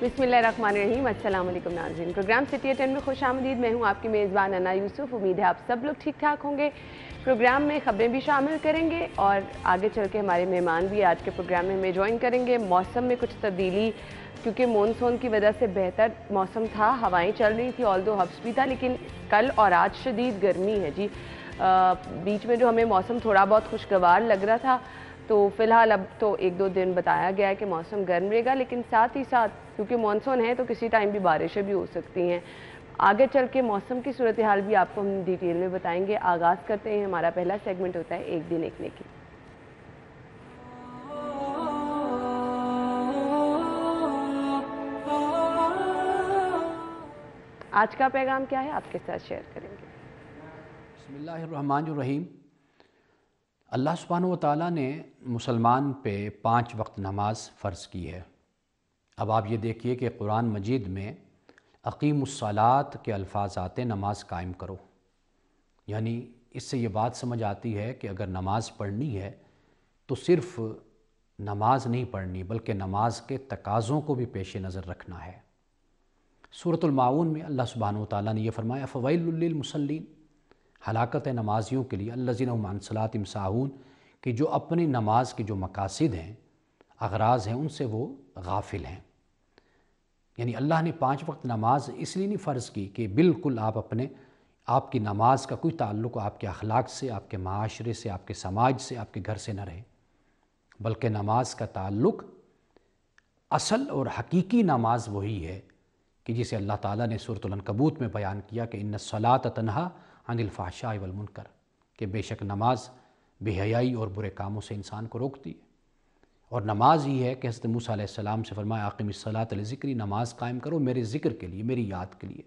बिस्मिल्लाहिर्रहमानिर्रहीम। अस्सलाम वालेकुम नाज़रीन, प्रोग्राम सिटी एट 10 में खुशामदीद। मैं हूँ आपकी मेज़बान अन्ना यूसुफ। उम्मीद है आप सब लोग ठीक ठाक होंगे। प्रोग्राम में ख़बरें भी शामिल करेंगे और आगे चल के हमारे मेहमान भी आज के प्रोग्राम में हमें ज्वाइन करेंगे। मौसम में कुछ तब्दीली, क्योंकि मानसून की वजह से बेहतर मौसम था, हवाएँ चल रही थी, ऑल्दो हब्स भी था, लेकिन कल और आज शदीद गर्मी है जी। बीच में जो हमें मौसम थोड़ा बहुत खुशगवार लग रहा था, तो फ़िलहाल अब तो एक दो दिन बताया गया है कि मौसम गर्म रहेगा, लेकिन साथ ही साथ क्योंकि मानसून है तो किसी टाइम भी बारिशें भी हो सकती हैं। आगे चल के मौसम की सूरत हाल भी आपको हम डिटेल में बताएंगे। आगाज़ करते हैं, हमारा पहला सेगमेंट होता है एक दिन एक नेकी। आज का पैगाम क्या है, आपके साथ शेयर करेंगे। बिस्मिल्लाहिर्रहमानिर्रहीम। अल्लाह सुब्हानहू व तआला ने मुसलमान पे 5 वक्त नमाज फ़र्ज़ की है। अब आप ये देखिए कि कुरान मजीद में अक़ीमुस्सलात के अल्फाज आते, नमाज कायम करो। यानी इससे ये बात समझ आती है कि अगर नमाज पढ़नी है तो सिर्फ़ नमाज नहीं पढ़नी, बल्कि नमाज के तकाज़ों को भी पेश नज़र रखना है। सूरतुल माऊन में अल्लाह सुब्हानहू व तआला ने यह फरमाया, फ़वैलुल लिल मुसल्लीन, हलाकत है नमाजियों के लिए, अल्लज़ीना हुम अन सलातिहिम साहून, कि जो अपनी नमाज के जो मकासिद हैं, अगराज़ हैं, उनसे वो गाफिल हैं। यानी अल्लाह ने 5 वक्त नमाज इसलिए नहीं फ़र्ज़ की कि बिल्कुल आपकी नमाज का कोई ताल्लुक़ आपके अखलाक से, आपके माशरे से, आपके समाज से, आपके घर से न रहे, बल्कि नमाज का ताल्लुक़ असल और हकीकी नमाज वही है कि जिसे अल्लाह ताला ने सूरतुल अनकबूत में बयान किया कि इन्नस्सलात तन्हा अनिल फ़हशाइ वल मुनकर, कि बेशक नमाज बेहयाई और बुरे कामों से इंसान को रोकती है। और नमाज ही है कि हज़रत मूसा अलैहिस्सलाम से फरमाया, आक़िमिस्सलात लिज़िक्री, नमाज कायम करो मेरे ज़िक्र के लिए, मेरी याद के लिए।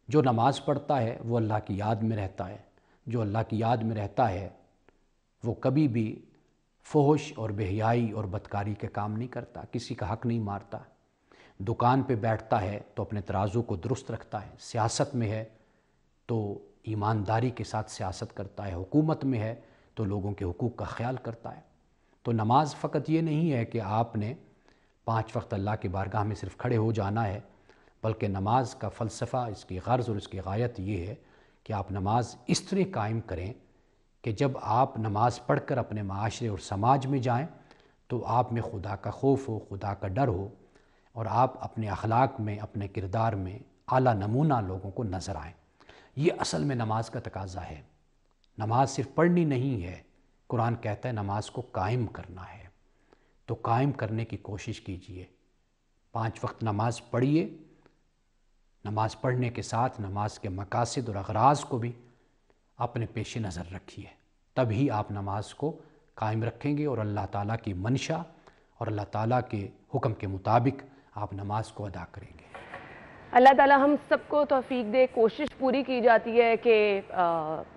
जो नमाज पढ़ता है वो अल्लाह की याद में रहता है। जो अल्लाह की याद में रहता है वो कभी भी फ़ोहश और बेहयाई और बदकारी के काम नहीं करता, किसी का हक़ नहीं मारता। दुकान पे बैठता है तो अपने तराजू को दुरुस्त रखता है, सियासत में है तो ईमानदारी के साथ सियासत करता है, हुकूमत में है तो लोगों के हुकूक का ख्याल करता है। तो नमाज फ़कत ये नहीं है कि आपने 5 वक्त अल्लाह की बारगाह में सिर्फ़ खड़े हो जाना है, बल्कि नमाज का फ़लसफ़ा, इसकी गर्ज़ और इसकी गायत ये है कि आप नमाज इस तरह कायम करें कि जब आप नमाज पढ़ कर अपने माशरे और समाज में जाएँ तो आप में खुदा का खौफ हो, खुदा का डर हो, और आप अपने अखलाक में, अपने किरदार में आला नमूना लोगों को नज़र आएँ। ये असल में नमाज का तकाज़ा है। नमाज सिर्फ़ पढ़नी नहीं है, कुरान कहता है नमाज को कायम करना है। तो कायम करने की कोशिश कीजिए, 5 वक्त नमाज पढ़िए। नमाज पढ़ने के साथ नमाज के मकासिद और अगराज़ को भी अपने पेश नज़र रखिए, तभी आप नमाज को कायम रखेंगे और अल्लाह ताला की मंशा और अल्लाह ताला के हुक्म के मुताबिक आप नमाज को अदा करेंगे। अल्लाह ताला हम सबको तौफीक दे। कोशिश पूरी की जाती है कि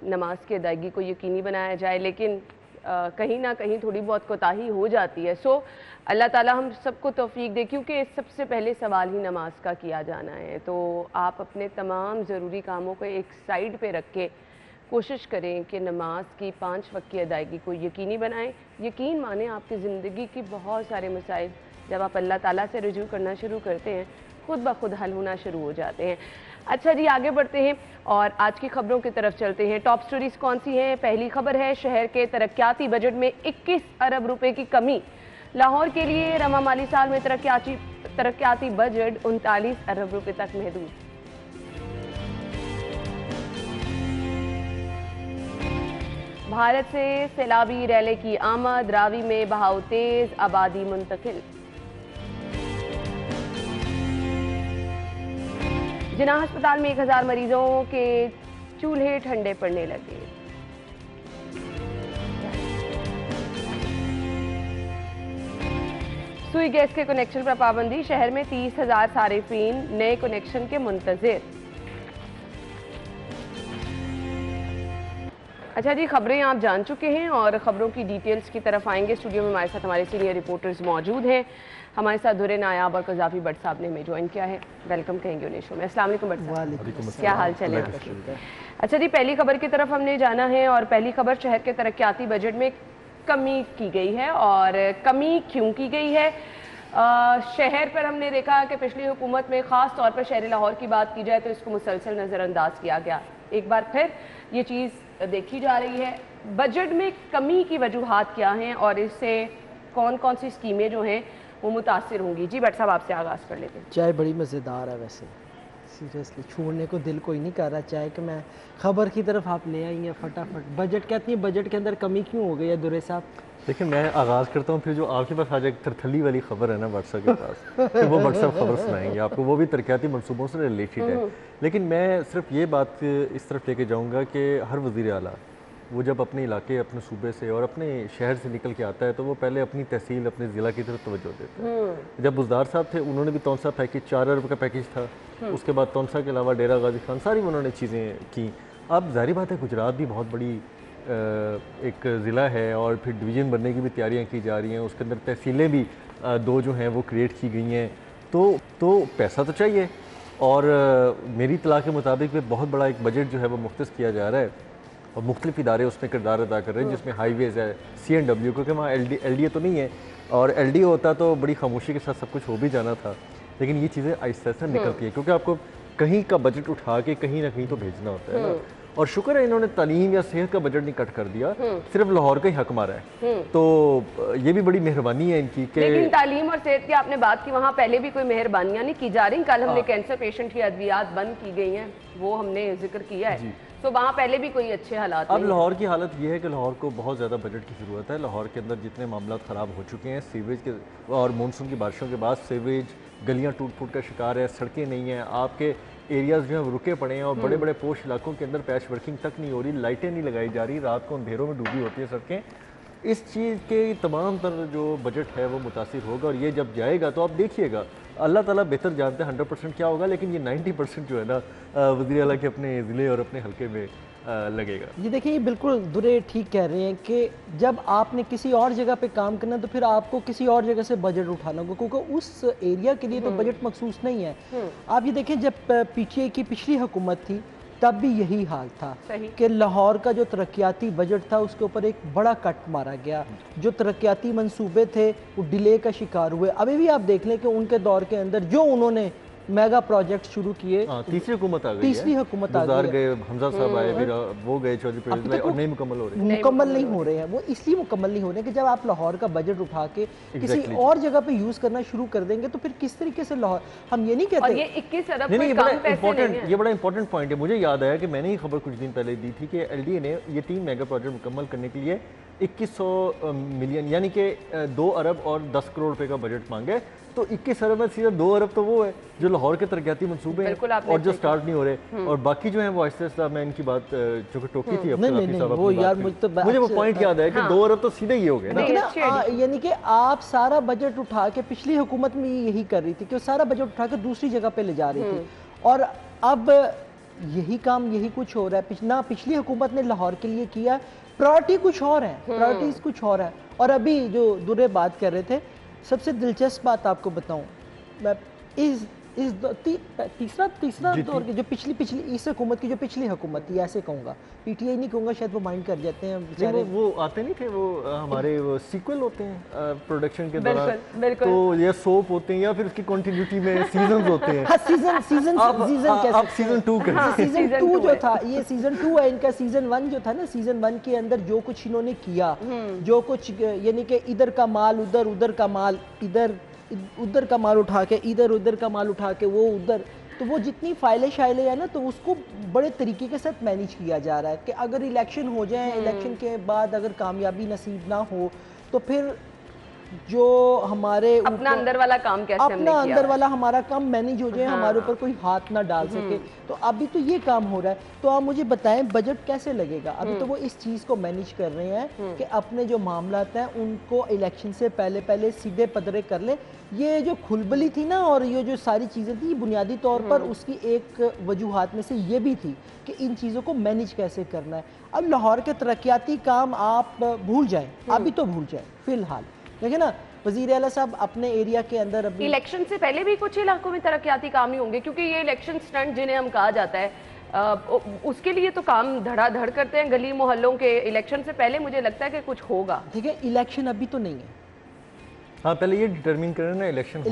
नमाज की अदायगी को यकीनी बनाया जाए, लेकिन कहीं ना कहीं थोड़ी बहुत कोताही हो जाती है। सो अल्लाह ताला हम सबको तौफीक दे, क्योंकि सबसे पहले सवाल ही नमाज का किया जाना है। तो आप अपने तमाम ज़रूरी कामों को एक साइड पे रख के कोशिश करें कि नमाज की 5 वक्त की अदायगी को यकीनी बनाएं। यकीन माने आपकी ज़िंदगी की बहुत सारे मसाइल जब आप अल्लाह ताला से रुजू करना शुरू करते हैं, खुद ब खुद हल होना शुरू हो जाते हैं। अच्छा जी, आगे बढ़ते हैं और आज की खबरों की तरफ चलते हैं। टॉप स्टोरीज कौन सी हैं? पहली खबर है, शहर के तरक्याती बजट में 21 अरब रुपए की कमी। लाहौर के लिए रवा माली साल में तरक्याती बजट 39 अरब रुपए तक महदूद। भारत से सैलाबी रैले की आमद, रावी में बहाव तेज, आबादी मुंतकिल। जिन्ना अस्पताल में 1000 मरीजों के चूल्हे ठंडे पड़ने लगे। सुई गैस के कनेक्शन पर पाबंदी, शहर में 30,000 सारिफीन नए कनेक्शन के मुंतजिर। अच्छा जी, खबरें आप जान चुके हैं और ख़बरों की डिटेल्स की तरफ आएंगे। स्टूडियो में हमारे साथ हमारे सीनियर रिपोर्टर्स मौजूद हैं। हमारे साथ दुरे नायाब और कज़ाफ़ी भट्ट साहब ने हमें ज्वाइन किया है। वेलकम कहेंगे उन्हें शो में। अस्सलाम वालेकुम भट्ट साहब, क्या हाल चाल है आपके? अच्छा जी, पहली खबर की तरफ हमने जाना है और पहली खबर, शहर के तरक्याती बजट में कमी की गई है। और कमी क्यों की गई है? शहर पर हमने देखा कि पिछली हुकूमत में ख़ास तौर पर शहर लाहौर की बात की जाए तो इसको मुसलसल नज़रअंदाज किया गया। एक बार फिर ये चीज़ देखी जा रही है। बजट में कमी की वजूहात क्या हैं और इससे कौन कौन सी स्कीमें जो हैं वो मुतासिर होंगी? जी भट्ट साहब, आपसे आगाज़ कर लेते हैं। चाय बड़ी मज़ेदार है वैसे, सीरियसली छोड़ने को दिल कोई नहीं कर रहा चाय कि मैं खबर की तरफ आप ले आई हैं फटाफट। बजट कहती है, बजट के अंदर कमी क्यों हो गई है दुरे साहब? देखिए, मैं आगाज़ करता हूँ, फिर जो आपके पास आज एक थरथली वाली खबर है ना व्हाट्सएप के पास, फिर वो व्हाट्सएप खबर सुनाएंगे आपको, वो भी तरक्याती मनसूबों से रिलेटेड है। लेकिन मैं सिर्फ ये बात इस तरफ लेके जाऊँगा कि हर वज़ीर आला वो जब अपने इलाके, अपने सूबे से और अपने शहर से निकल के आता है तो वो पहले अपनी तहसील, अपने ज़िला की तरफ तवज्जो देता है। जब बुज़दार साहब थे, उन्होंने भी तौंसा पैकेज 4 अरब का पैकेज था, उसके बाद तौंसा के अलावा डेरा गाजी खान सारी उन्होंने चीज़ें की। अब जाहिर बात है गुजरात भी बहुत बड़ी एक ज़िला है और फिर डिवीज़न बनने की भी तैयारियां की जा रही हैं, उसके अंदर तहसीलें भी 2 जो हैं वो क्रिएट की गई हैं। तो पैसा तो चाहिए और मेरी इत्तला के मुताबिक भी बहुत बड़ा एक बजट जो है वो मुख्तस किया जा रहा है और मुख्तलिफ इदारे उसमें किरदार अदा कर रहे हैं, जिसमें हाईवेज़ है, CNW, क्योंकि वहाँ LDA तो नहीं है, और LDA होता तो बड़ी खामोशी के साथ सब कुछ हो भी जाना था। लेकिन ये चीज़ें आहिस्ता आहिस्ता निकलती है क्योंकि आपको कहीं का बजट उठा के कहीं ना कहीं तो भेजना होता है ना। और शुक्र है इन्होंने तालीम या सेहत का बजट नहीं कट कर दिया, सिर्फ लाहौर का ही हक मारा है, तो ये भी बड़ी मेहरबानी है इनकी। लेकिन तालीम और सेहत की आपने बात की, वहाँ पहले भी कोई मेहरबानियाँ नहीं की जा रही। कल हमने कैंसर पेशेंट की अद्वियात बंद की गई हैं, वो हमने जिक्र किया है, तो वहाँ पहले भी कोई अच्छे हालात अब लाहौर की हालत ये है कि लाहौर को बहुत ज़्यादा बजट की ज़रूरत है। लाहौर के अंदर जितने मामला ख़राब हो चुके हैं सीवेज के और मानसून की बारिशों के बाद, सीवेज गलियाँ टूट फूट का शिकार है, सड़कें नहीं हैं, आपके एरियाज़ जो हैं वो रुके पड़े हैं और बड़े बड़े पोश इलाकों के अंदर पैच वर्किंग तक नहीं हो रही, लाइटें नहीं लगाई जा रही, रात को अंधेरों में डूबी होती है सड़कें। इस चीज़ के तमाम तर जो बजट है वो मुतासिर होगा और ये जब जाएगा तो आप देखिएगा अल्लाह ताला बेहतर जानते हैं 100% क्या होगा, लेकिन ये 90% जो है ना वज़ीर आला के अपने ज़िले और अपने हल्के में लगेगा। ये देखिए, ये बिल्कुल दुरे ठीक कह रहे हैं कि जब आपने किसी और जगह पे काम करना तो फिर आपको किसी और जगह से बजट उठाना होगा, क्योंकि उस एरिया के लिए तो बजट मखसूस नहीं है। आप ये देखें, जब PTI की पिछली हुकूमत थी तब भी यही हाल था कि लाहौर का जो तरक्याती बजट था उसके ऊपर एक बड़ा कट मारा गया, जो तरक्याती मंसूबे थे वो डिले का शिकार हुए। अभी भी आप देख लें कि उनके दौर के अंदर जो उन्होंने मेगा प्रोजेक्ट शुरू किए, तीसरी हुकूमत आ गई, तीसरी हुकूमत आ गई, गए हमजा साहब आए, फिर वो गए चौधरी परवेज़ भाई और नहीं मुकम्मल हो रहे, मुकम्मल नहीं हो रहे हैं। वो इसलिए मुकम्मल नहीं हो रहे हैं कि जब आप लाहौर का बजट उठा के किसी और जगह पे यूज करना शुरू कर देंगे तो फिर किस तरीके से लाहौर, हम ये नहीं कहते। और ये 21 अरब नहीं, ये बड़ा इंपॉर्टेंट पॉइंट है। मुझे याद आया कि मैंने ही खबर कुछ दिन पहले दी थी कि LDA ने ये 3 मेगा प्रोजेक्ट मुकम्मल करने के लिए 2100 मिलियन यानी कि 2 अरब और 10 करोड़ रुपए का बजट मांगे। तो 21 अरब में सीधा 2 अरब तो वो है जो लाहौर के तरक्याती मंसूबे हैं और जो स्टार्ट नहीं हो रहे, और बाकी जो है वो आहिस्ता आहिस्ता, मैं इनकी बात जो कि टोकी थी वो यार मुझे वो पॉइंट याद है कि 2 अरब तो सीधे ही हो गए ना। यानी कि आप सारा बजट उठा के, पिछली हुकूमत में यही कर रही थी कि वो सारा बजट उठा के दूसरी जगह पे ले जा रही थी, और अब यही काम यही कुछ हो रहा है। ना पिछली हुकूमत ने लाहौर के लिए किया, प्रायोरिटी कुछ और है, प्रायोरिटीज कुछ और है। और अभी जो दुरे बात कर रहे थे, सबसे दिलचस्प बात आपको बताऊं, मैं इस तीसरा दौर की जो पिछली इस हुकूमत की जो पिछली हुकूमत थी, ऐसे कहूँगा, PTI नहीं कहूँगा, शायद वो माइंड कर जाते हैं बेचारे। वो आते नहीं थे, वो हमारे वो सीक्वल होते हैं प्रोडक्शन के दौरान, तो या सोप होते हैं या फिर उसकी कंटिन्यूटी में सीजन होते हैं। सीजन 2 सीजन 2 जो था, ये सीजन 2 है इनका। सीजन 1 जो था ना, सीजन 1 के अंदर जो कुछ इन्होंने किया, जो कुछ यानी कि इधर का माल उधर, उधर का माल इधर, उधर का माल उठा के इधर, उधर का माल उठा के वो उधर, तो वो जितनी फाइलें शाइलें हैं ना, तो उसको बड़े तरीके के साथ मैनेज किया जा रहा है कि अगर इलेक्शन हो जाए, इलेक्शन के बाद अगर कामयाबी नसीब ना हो तो फिर जो हमारे अपना अंदर वाला काम कैसे अपना अंदर वाला हमारा काम मैनेज हो जाए, हमारे ऊपर कोई हाथ ना डाल सके। तो अभी तो ये काम हो रहा है। तो आप मुझे बताएं बजट कैसे लगेगा? अभी तो वो इस चीज़ को मैनेज कर रहे हैं कि अपने जो मामला हैं उनको इलेक्शन से पहले पहले सीधे पदरे कर ले। ये जो खुलबली थी ना और ये जो सारी चीज़ें थी, बुनियादी तौर पर उसकी एक वजूहात में से ये भी थी कि इन चीज़ों को मैनेज कैसे करना है। अब लाहौर के तरक्याती काम आप भूल जाएं, अभी तो भूल जाएं फिलहाल। देखिए ना, वज़ीर आला साहब अपने एरिया के अंदर अभी इलेक्शन से पहले भी कुछ इलाकों में तरक्याती काम ही होंगे, क्योंकि ये इलेक्शन स्टंट जिन्हें हम कहा जाता है उसके लिए तो काम धड़ाधड़ करते हैं गली मोहल्लों के। इलेक्शन से पहले मुझे लगता है कि कुछ होगा। देखिए, इलेक्शन अभी तो नहीं है, हाँ, पहले ये डिटरमिन करें ना इलेक्शन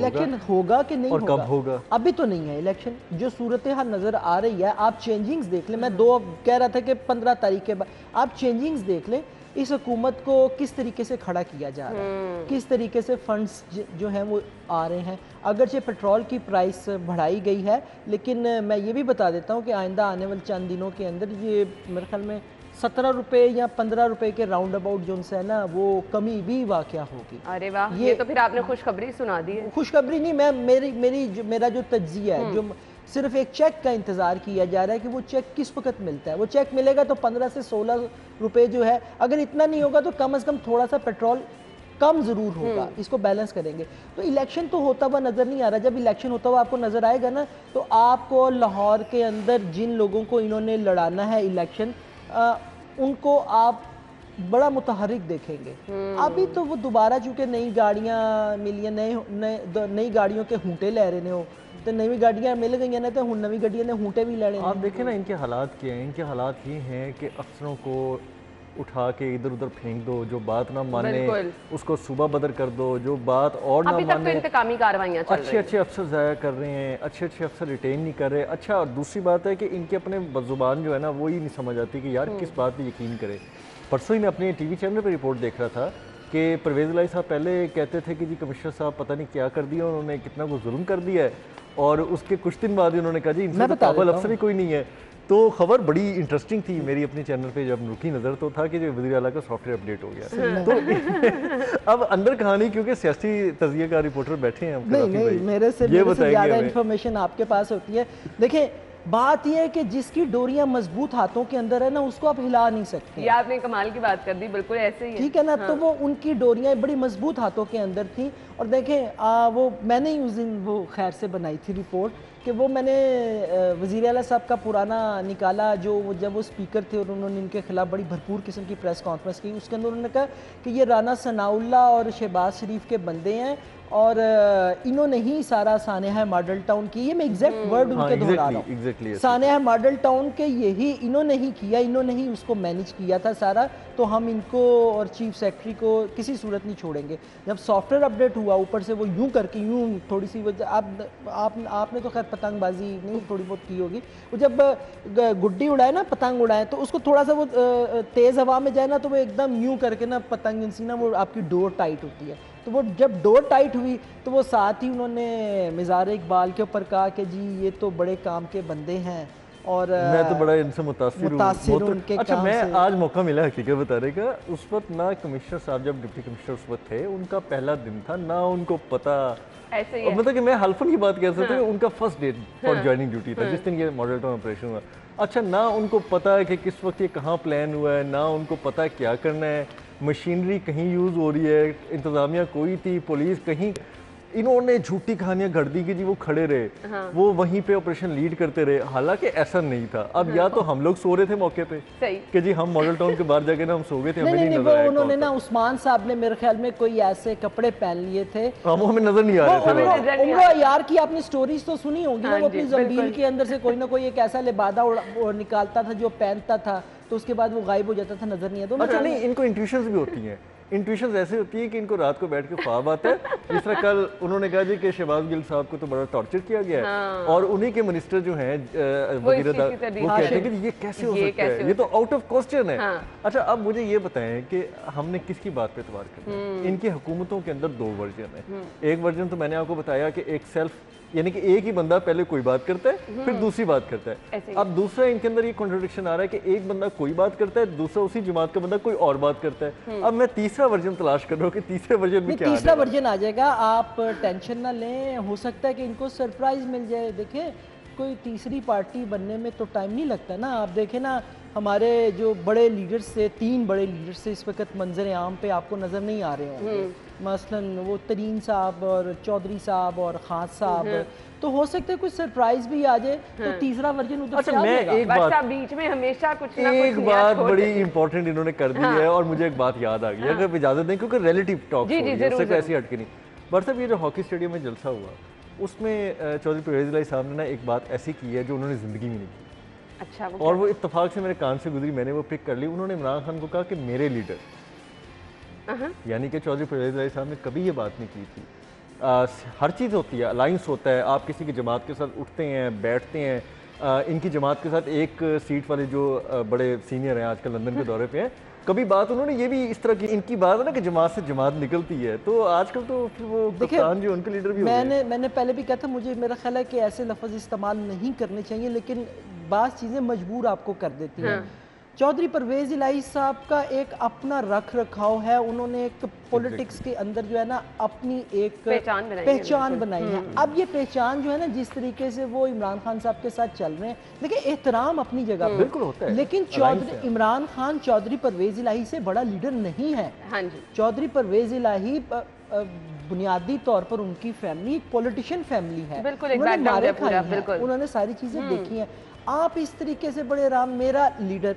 होगा कि नहीं और होगा, कब होगा। अभी तो नहीं है इलेक्शन। जो सूरत हाल नज़र आ रही है, आप चेंजिंग्स देख लें। मैं दो कह रहा था कि 15 तारीख के बाद आप चेंजिंग्स देख लें, इस हुकूमत को किस तरीके से खड़ा किया जा रहा है, किस तरीके से फंड्स जो हैं वो आ रहे हैं। अगरचे पेट्रोल की प्राइस बढ़ाई गई है, लेकिन मैं ये भी बता देता हूँ कि आइंदा आने वाले चंद दिनों के अंदर ये मेरे ख्याल में 17 रुपये या 15 रुपये के राउंड अबाउट जो है ना, वो कमी भी वाक़या होगी। अरे वाह, ये तो फिर आपने खुशखबरी सुना दी है। खुशखबरी नहीं, मेरा जो तज्जिया है, जो सिर्फ एक चेक का इंतज़ार किया जा रहा है कि वो चेक किस वक्त मिलता है। वो चेक मिलेगा तो 15 से 16 रुपये जो है, अगर इतना नहीं होगा तो कम से कम थोड़ा सा पेट्रोल कम ज़रूर होगा, इसको बैलेंस करेंगे। तो इलेक्शन तो होता हुआ नज़र नहीं आ रहा। जब इलेक्शन होता हुआ आपको नज़र आएगा ना, तो आपको लाहौर के अंदर जिन लोगों को इन्होंने लड़ाना है इलेक्शन, उनको आप बड़ा मुतहरिक देखेंगे। अभी तो वो दोबारा चूँकि नई गाड़ियाँ मिली हैं, नई गाड़ियों के हूंटे ले रहे हो, तो नई गाड़ियाँ मिल गई हैं ना, तो नवी गाड़ियों ने हूंटे भी ले रहे हैं। आप देखें ना इनके हालात क्या हैं। इनके हालात ये हैं कि अफसरों को उठा के इधर उधर फेंक दो, जो बात ना माने उसको सूबा बदर कर दो, जो बात और ना माने। तो इंतकामी कार्रवाइयां चल रही हैं। अच्छे अफसर ज़ाया कर रहे हैं, अच्छे अफसर रिटेन नहीं कर रहे। अच्छा, और दूसरी बात है कि इनके अपने ज़ुबान जो है ना, वो ही नहीं समझ आती कि यार किस बात पे यकीन करे। परसों ही मैं अपने टीवी चैनल पर रिपोर्ट देख रहा था कि परवेज़ इलाही साहब पहले कहते थे कि जी कमिश्नर साहब पता नहीं क्या कर दिया, उन्होंने कितना कुछ जुल्म कर दिया है, और उसके कुछ दिन बाद ही उन्होंने कहा जी इनसे तो काबिल अफसर ही कोई नहीं है। तो खबर बड़ी इंटरेस्टिंग थी मेरी अपने चैनल पे जब रुकी नज़र, तो था कि जो वज़ीर आला का सॉफ्टवेयर अपडेट हो गया। तो अब अंदर कहानी, क्योंकि सियासी तज़िये का रिपोर्टर बैठे हैं, नहीं, मेरे से ज़्यादा इन्फॉर्मेशन आपके पास होती है। देखिए, बात यह है कि जिसकी डोरियां मजबूत हाथों के अंदर है ना, उसको आप हिला नहीं सकते। ये आपने कमाल की बात कर दी, बिल्कुल ऐसे ही है। ठीक है ना। तो वो उनकी डोरियां बड़ी मजबूत हाथों के अंदर थी। और देखें, वो मैंने ही उस दिन वो खैर से बनाई थी रिपोर्ट कि वो मैंने वज़ीर आला साहब का पुराना निकाला, जो जब वो स्पीकर थे और उन्होंने इनके खिलाफ बड़ी भरपूर किस्म की प्रेस कॉन्फ्रेंस की। उसके अंदर उन्होंने कहा कि ये राना सनाउल्ला और शहबाज शरीफ के बंदे हैं, और इन्होंने ही सारा सानेहा मॉडल टाउन की, ये मैं एग्जैक्ट वर्ड उनके दोहरा रहा हूँ, सानेहा मॉडल टाउन के यही इन्होंने ही किया, इन्होंने ही उसको मैनेज किया था सारा। तो हम इनको और चीफ सेक्रेटरी को किसी सूरत नहीं छोड़ेंगे। जब सॉफ्टवेयर अपडेट हुआ, ऊपर से वो यूं करके यूं थोड़ी सी आपने तो खैर पतंगबाजी नहीं थोड़ी बहुत की होगी, वो जब गुड्डी उड़ाए ना, पतंग उड़ाए, तो उसको थोड़ा सा वो तेज़ हवा में जाए ना, तो वो एकदम यूं करके ना पतंग जिनसी ना, वो आपकी डोर टाइट होती है। तो वो जब डोर टाइट हुई तो वो साथ ही उन्होंने मिज़ार इकबाल के ऊपर कहा कि जी ये तो बड़े काम के बंदे हैं, और मैं तो बड़ा इनसे मुतासिर हूं उनके अच्छा, काम मैं से। आज मौका मिला हकीकत बताने का। उस वक्त ना कमिश्नर साहब, जब डिप्टी कमिश्नर उस वक्त थे, उनका पहला दिन था, ना उनको पता, ऐसे ही है। मतलब कि मैं हल्फन की बात कर सकता हूँ, उनका first day for joining duty था जिस दिन ये मॉडल टाउन ऑपरेशन हुआ। अच्छा, ना उनको पता है कि किस वक्त ये कहाँ प्लान हुआ है, ना उनको पता है क्या करना है, मशीनरी कहीं यूज़ हो रही है, इंतज़ामिया कोई थी, पुलिस कहीं। इन्होंने झूठी कहानियां घड़ दी कि जी वो खड़े रहे, वो वहीं पे ऑपरेशन लीड करते रहे, हालांकि ऐसा नहीं था। अब या तो हम लोग सो रहे थे मौके पे कि जी हम मॉडल टाउन के बाहर जाके ना हम सो गए थे, हमें नहीं नजर आया। उन्होंने ना उस्मान साहब ने मेरे ख्याल में कोई ऐसे कपड़े पहन लिए थे, वो हमें नजर नहीं आ रहे थे। उमरा यार की आपने स्टोरीज तो सुनी होंगी ना, वो अपनी जमीन के अंदर से कोई ना कोई एक ऐसा लिबादा निकालता था जो पहनता था, तो उसके बाद वो गायब हो जाता था, नजर नहीं आता। अच्छा, नहीं, इनको इंट्यूशंस भी होती हैं। इंट्यूशंस ऐसे होती है कि इनको रात को बैठ के ख्वाब आता है। जिस तरह कल उन्होंने कहा जी कि शहबाज गिल साहब को तो बड़ा टॉर्चर किया गया है, और उन्हीं के मिनिस्टर जो हैं वो कहते हैं कि ये कैसे हो सकता है, ये तो आउट ऑफ क्वेश्चन है। अच्छा, अब मुझे ये बताएं कि हमने किसकी बात पे एतबार करना है। इनकी हुकूमतों के अंदर दो वर्जन है। एक वर्जन तो मैंने आपको बताया कि एक सेल्फ, यानी कि एक ही बंदा पहले कोई बात करता है, फिर दूसरी बात करता है। अब दूसरा इनके अंदर ये कॉन्ट्रडिक्शन आ रहा है कि एक बंदा कोई बात करता है, दूसरा उसी जमात का बंदा कोई और बात करता है। अब मैं तीसरा वर्जन तलाश कर रहा हूँ कि तीसरे वर्जन में क्या तीसरा वर्जन आ जाएगा, आप टेंशन ना लें, हो सकता है कि इनको सरप्राइज मिल जाए। देखें, कोई तीसरी पार्टी बनने में तो टाइम नहीं लगता ना। आप देखें ना, हमारे जो बड़े लीडर्स थे, 3 बड़े लीडर्स से इस वक्त मंजर आम पे आपको नज़र नहीं आ रहे होंगे, मसलन वो तरीन साहब और चौधरी साहब और खान साहब। तो हो सकता है कुछ सरप्राइज भी आ जाए, तो तीसरा वर्जन उधर से आ जाएगा। एक बात बीच में हमेशा कुछ ना एक बात बड़ी इंपॉर्टेंट इन्होंने कर दी है, और मुझे एक बात याद आ गई, अगर इजाजत दें, क्योंकि रिलेटिव टॉक उससे ऐसी हटके नहीं। बट साहब, ये जो हॉकी स्टेडियम में जलसा हुआ, उसमें चौधरी परवेज़ इलाही साहब ने ना एक बात ऐसी की है जो उन्होंने ज़िंदगी में नहीं की। अच्छा, और वो इत्तेफाक से मेरे कान से गुजरी, मैंने वो पिक कर ली। उन्होंने इमरान खान को कहा कि मेरे लीडर यानी कि चौधरी परवेज़ इलाही साहब ने कभी ये बात नहीं की थी। हर चीज़ होती है, अलाइंस होता है, आप किसी की जमात के साथ उठते हैं, बैठते हैं। इनकी जमात के साथ एक सीट वाले जो बड़े सीनियर हैं आजकल लंदन के दौरे पे हैं, कभी बात उन्होंने ये भी इस तरह की इनकी बात है ना कि जमात से जमात निकलती है, तो आजकल तो फिर वो कप्तान जो उनके लीडर भी हो गए। मैंने पहले भी कहा था, मुझे मेरा ख्याल है कि ऐसे लफ्ज़ इस्तेमाल नहीं करने चाहिए, लेकिन बात चीज़ें मजबूर आपको कर देती हैं। चौधरी परवेज़ इलाही साहब का एक अपना रख रखाव है, उन्होंने एक पॉलिटिक्स के अंदर जो है ना अपनी एक पहचान बनाई है। अब ये पहचान जो है ना जिस तरीके से वो इमरान खान साहब के साथ चल रहे हैं, देखिए एहतराम अपनी जगह बिल्कुल होता है, लेकिन इमरान खान चौधरी परवेज़ इलाही से बड़ा लीडर नहीं है। चौधरी परवेज़ इलाही बुनियादी तौर पर उनकी फैमिली एक पॉलिटिशियन फैमिली है, उन्होंने सारी चीज़ें देखी हैं। आप इस तरीके से बड़े आराम मेरा लीडर,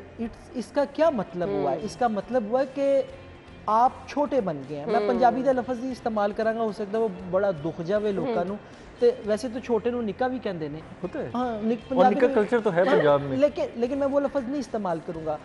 इसका क्या मतलब हुआ है? इसका मतलब हुआ कि आप छोटे बन गए हैं। मैं पंजाबी का लफ्ज़ ही इस्तेमाल करांगा, हो सकता है वो बड़ा दुख जावे लोगों नूं, ते वैसे तो छोटे नूं निका भी कहते हैं, होता है। हाँ, और निका कल्चर तो है पंजाब में, लेकिन मैं वो लफ्ज़ नहीं इस्तेमाल करूंगा।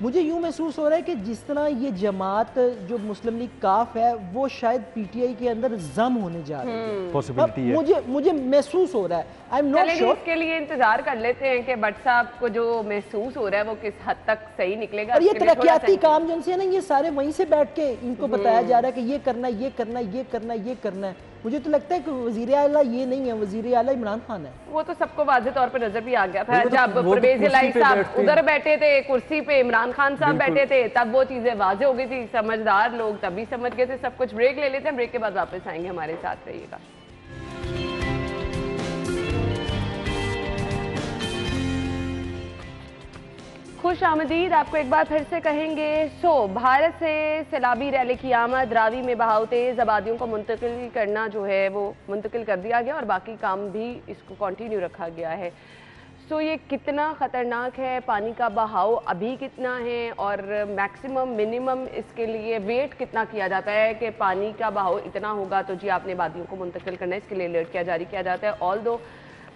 मुझे यूँ महसूस हो रहा है कि जिस तरह ये जमात जो मुस्लिम लीग काफ है वो शायद पीटीआई के अंदर जम होने जा रही है, पॉसिबिलिटी है। मुझे महसूस हो रहा है। I am not sure. इसके लिए इंतजार कर लेते हैं कि भट्ट साहब को जो महसूस हो रहा है वो किस हद तक सही निकलेगा। और ये तरक्याती काम जो है ना, ये सारे वहीं से बैठ के इनको बताया जा रहा है कि ये करना है, ये करना है, ये करना है, ये करना है। मुझे तो लगता है कि वज़ीर आला ये नहीं है, वज़ीर आला इमरान खान है। वो तो सबको वाज़ेह तौर पर नजर भी आ गया था जब परवेज़ इलाही साहब उधर बैठे थे कुर्सी पे, इमरान खान साहब बैठे थे, तब वो चीजें वाज़ेह हो गई थी। समझदार लोग तभी समझ गए थे सब कुछ। ब्रेक ले लेते हैं, ब्रेक के बाद वापस आएंगे, हमारे साथ रहिएगा। खुश आमदीद आपको एक बार फिर से कहेंगे। भारत से सैलाबी रैली की आमद, रावी में बहाव तेज, आबादियों को मुंतकिल करना जो है वो मुंतकिल कर दिया गया और बाकी काम भी इसको कंटिन्यू रखा गया है। ये कितना ख़तरनाक है, पानी का बहाव अभी कितना है और मैक्सिमम मिनिमम इसके लिए वेट कितना किया जाता है कि पानी का बहाव इतना होगा तो जी आपने आबादियों को मुंतकिल करना है, इसके लिए अलर्ट क्या जारी किया जाता है। ऑल दो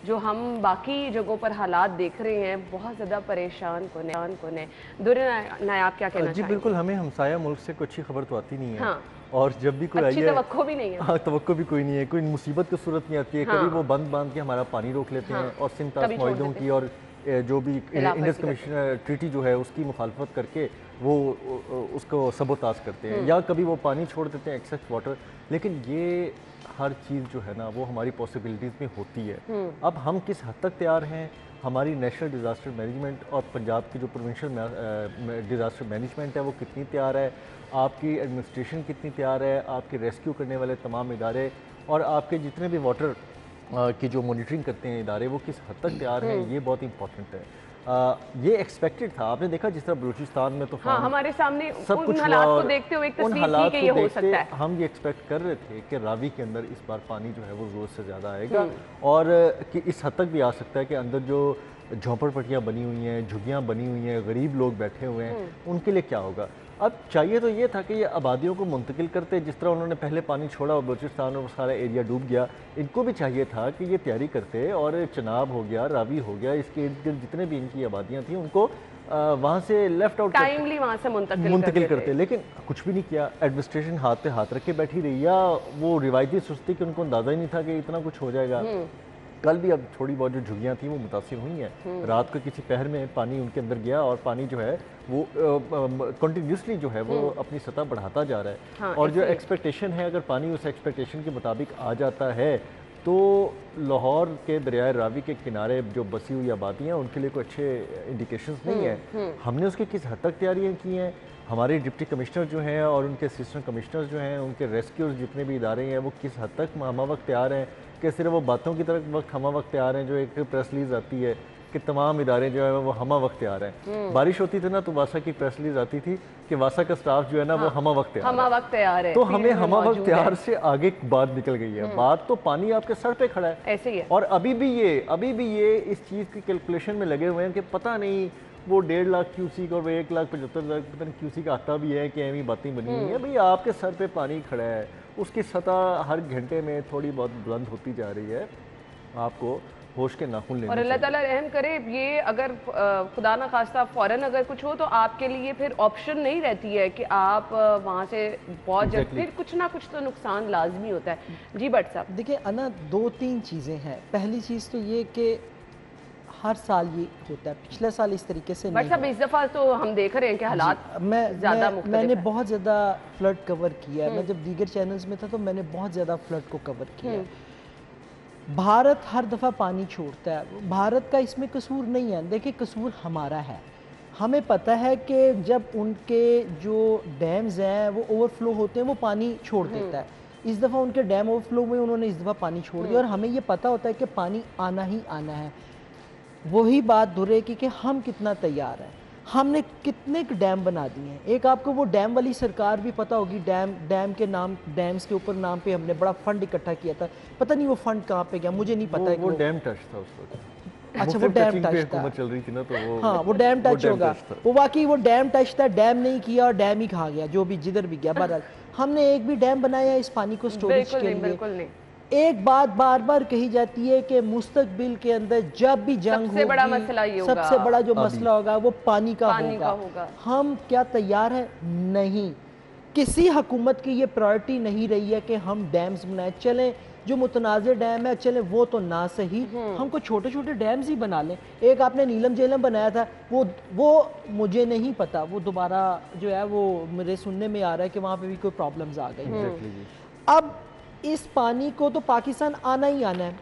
जो हम बाकी जगहों पर हालात देख रहे हैं बहुत ज़्यादा परेशान कौन है। दुर्र नायाब क्या कहना जी बिल्कुल, हमें हमसाया मुल्क से कोई अच्छी खबर तो आती नहीं है। हाँ। और जब भी कोई अच्छी तवक्को भी नहीं है। हाँ, तवक्को भी कोई नहीं है, कोई मुसीबत की सूरत नहीं आती है। हाँ। कभी वो बांध के हमारा पानी रोक लेते हैं और सिंतास मुआहिदों की और जो भी इंडस कमीशन ट्रीटी जो है उसकी मुखालफत करके वो उसको सबोताज करते हैं, या कभी वो पानी छोड़ देते हैं एक्सेस वाटर। लेकिन ये हर चीज़ जो है ना वो हमारी पॉसिबिलिटीज़ में होती है। अब हम किस हद तक तैयार हैं, हमारी नेशनल डिज़ास्टर मैनेजमेंट और पंजाब की जो प्रोविंशियल डिज़ास्टर मैनेजमेंट है वो कितनी तैयार है, आपकी एडमिनिस्ट्रेशन कितनी तैयार है, आपके रेस्क्यू करने वाले तमाम इदारे और आपके जितने भी वाटर की जो मॉनिटरिंग करते हैं इदारे वो किस हद तक तैयार हैं, ये बहुत इंपॉर्टेंट है। ये एक्सपेक्टेड था, आपने देखा जिस तरह बलूचिस्तान में तो हाँ, हमारे सामने सब कुछ हालात को देखते हुए एक तस्वीर थी कि ये हो सकता है। हम ये एक्सपेक्ट कर रहे थे कि रावी के अंदर इस बार पानी जो है वो ज़रूरत से ज़्यादा आएगा और कि इस हद तक भी आ सकता है कि अंदर जो झोंपड़पट्टियाँ बनी हुई हैं, झुग्गियाँ बनी हुई हैं, गरीब लोग बैठे हुए हैं, उनके लिए क्या होगा। अब चाहिए तो ये था कि ये आबादियों को मुंतकिल करते, जिस तरह उन्होंने पहले पानी छोड़ा और बलूचिस्तान और सारा एरिया डूब गया, इनको भी चाहिए था कि ये तैयारी करते और चनाब हो गया, रावी हो गया, इसके इर्द गिर्द जितने भी इनकी आबादियाँ थी उनको वहाँ से लेफ्ट आउट टाइमली वहाँ से मुंतकिल करते, लेकिन कुछ भी नहीं किया। एडमिनिस्ट्रेशन हाथ पे हाथ रख के बैठी रही, या वो रिवायती सुस्ती कि उनको अंदाज़ा ही नहीं था कि इतना कुछ हो जाएगा। कल भी अब थोड़ी बहुत जो झुग्गियाँ थी वो मुतासिर हुई हैं। रात को किसी पहर में पानी उनके अंदर गया और पानी जो है वो कंटिन्यूसली जो है वो अपनी सतह बढ़ाता जा रहा है। हाँ, और जो एक्सपेक्टेशन है, अगर पानी उस एक्सपेक्टेशन के मुताबिक आ जाता है तो लाहौर के दरियाए रावी के किनारे जो बसी हुई आबादियाँ उनके लिए कोई अच्छे इंडिकेशंस नहीं है। हमने उसकी किस हद तक तैयारियाँ की हैं, हमारे डिप्टी कमिश्नर जो हैं और उनके असिस्टेंट कमिश्नर जो हैं, उनके रेस्क्यूर्स जितने भी इदारे हैं वो किस हद तक हम वक्त तैयार हैं कि सिर्फ वो बातों की तरफ वक्त हम वक्त तैयार हैं। जो एक प्रेस रिलीज आती है कि तमाम इदारे जो है वो हम वक्त तैयार हैं। बारिश होती थी ना तो वासा की प्रेस रिलीज आती थी कि वासा का स्टाफ जो है ना वो हम वक्त तैयार है। तो हमें हम वक्त तैयार से आगे बात निकल गई है। बात तो पानी आपके सर पे खड़ा है ऐसे ही है। और अभी भी ये इस चीज़ की कैलकुलेशन में लगे हुए हैं कि पता नहीं वो 1.5 लाख क्यूसिक और वो 1,75,000 पता नहीं क्यूसिक आता भी है कि ऐसी बातें बनी हुई हैं। भाई आपके सर पे पानी खड़ा है, उसकी सतह हर घंटे में थोड़ी बहुत बुलंद होती जा रही है। आपको होश के नाखून लेने और अल्लाह चाहिए। ताला रहम करे, ये अगर खुदा ना खास्ता फौरन अगर कुछ हो तो आपके लिए फिर ऑप्शन नहीं रहती है कि आप वहाँ से बहुत जल्द, Exactly. फिर कुछ ना कुछ तो नुकसान लाजमी होता है। जी भट्ट साहब। देखिए अना, 2-3 चीज़ें हैं। पहली चीज़ तो ये कि हर साल ये होता है, पिछले साल इस तरीके से भट्ट नहीं साहब हुआ। इस दफ़ा तो हम देख रहे हैं कि हालात ज़्यादा मुख्तलिफ मैंने हैं। बहुत ज़्यादा फ्लड कवर किया है। मैं जब दीगर चैनल्स में था तो मैंने बहुत ज़्यादा फ्लड को कवर किया है। भारत हर दफ़ा पानी छोड़ता है, भारत का इसमें कसूर नहीं है। देखिए कसूर हमारा है। हमें पता है कि जब उनके जो डैम्स हैं वो ओवरफ्लो होते हैं, वो पानी छोड़ देता है। इस दफ़ा उनके डैम ओवरफ्लो हुए, उन्होंने इस दफ़ा पानी छोड़ दिया और हमें ये पता होता है कि पानी आना ही आना है। वही बात दोहरेगी कि हम कितना तैयार हैं। हमने कितने डैम बना दिए हैं। एक आपको वो डैम वाली सरकार भी पता होगी, डैम के नाम, डैम्स के ऊपर नाम पे हमने बड़ा फंड इकट्ठा किया था। पता नहीं वो फंड कहाँ पे गया, मुझे नहीं पता है कि वो डैम टच था उस वक्त। अच्छा वो डैम टच था, हुकूमत चल रही थी ना, तो वो हाँ वो डैम टच होगा। था। वो वाकई वो डैम टच था, डैम नहीं किया और डैम ही खा गया, जो भी जिधर भी गया। बहरहाल हमने एक भी डैम बनाया इस पानी को स्टोरेज बिल्कुल के नहीं, लिए। बिल्कुल नहीं। एक बात बार बार कही जाती है कि मुस्तकबिल के अंदर जब भी जंग सबसे बड़ा होगी, मसला ये होगा, सबसे बड़ा जो मसला होगा वो पानी का होगा। हम क्या तैयार है? नहीं, किसी हुकूमत की ये प्रायोरिटी नहीं रही है कि हम डैम्स बनाए। चलें जो मुतनाज़ डैम है, चलें वो तो ना सही, हमको छोटे छोटे डैम्स ही बना लें। एक आपने नीलम झेलम बनाया था, वो मुझे नहीं पता, वो दोबारा जो है वो मेरे सुनने में आ रहा है कि वहाँ पे भी कोई प्रॉब्लम्स आ गई। अब इस पानी को तो पाकिस्तान आना ही आना है।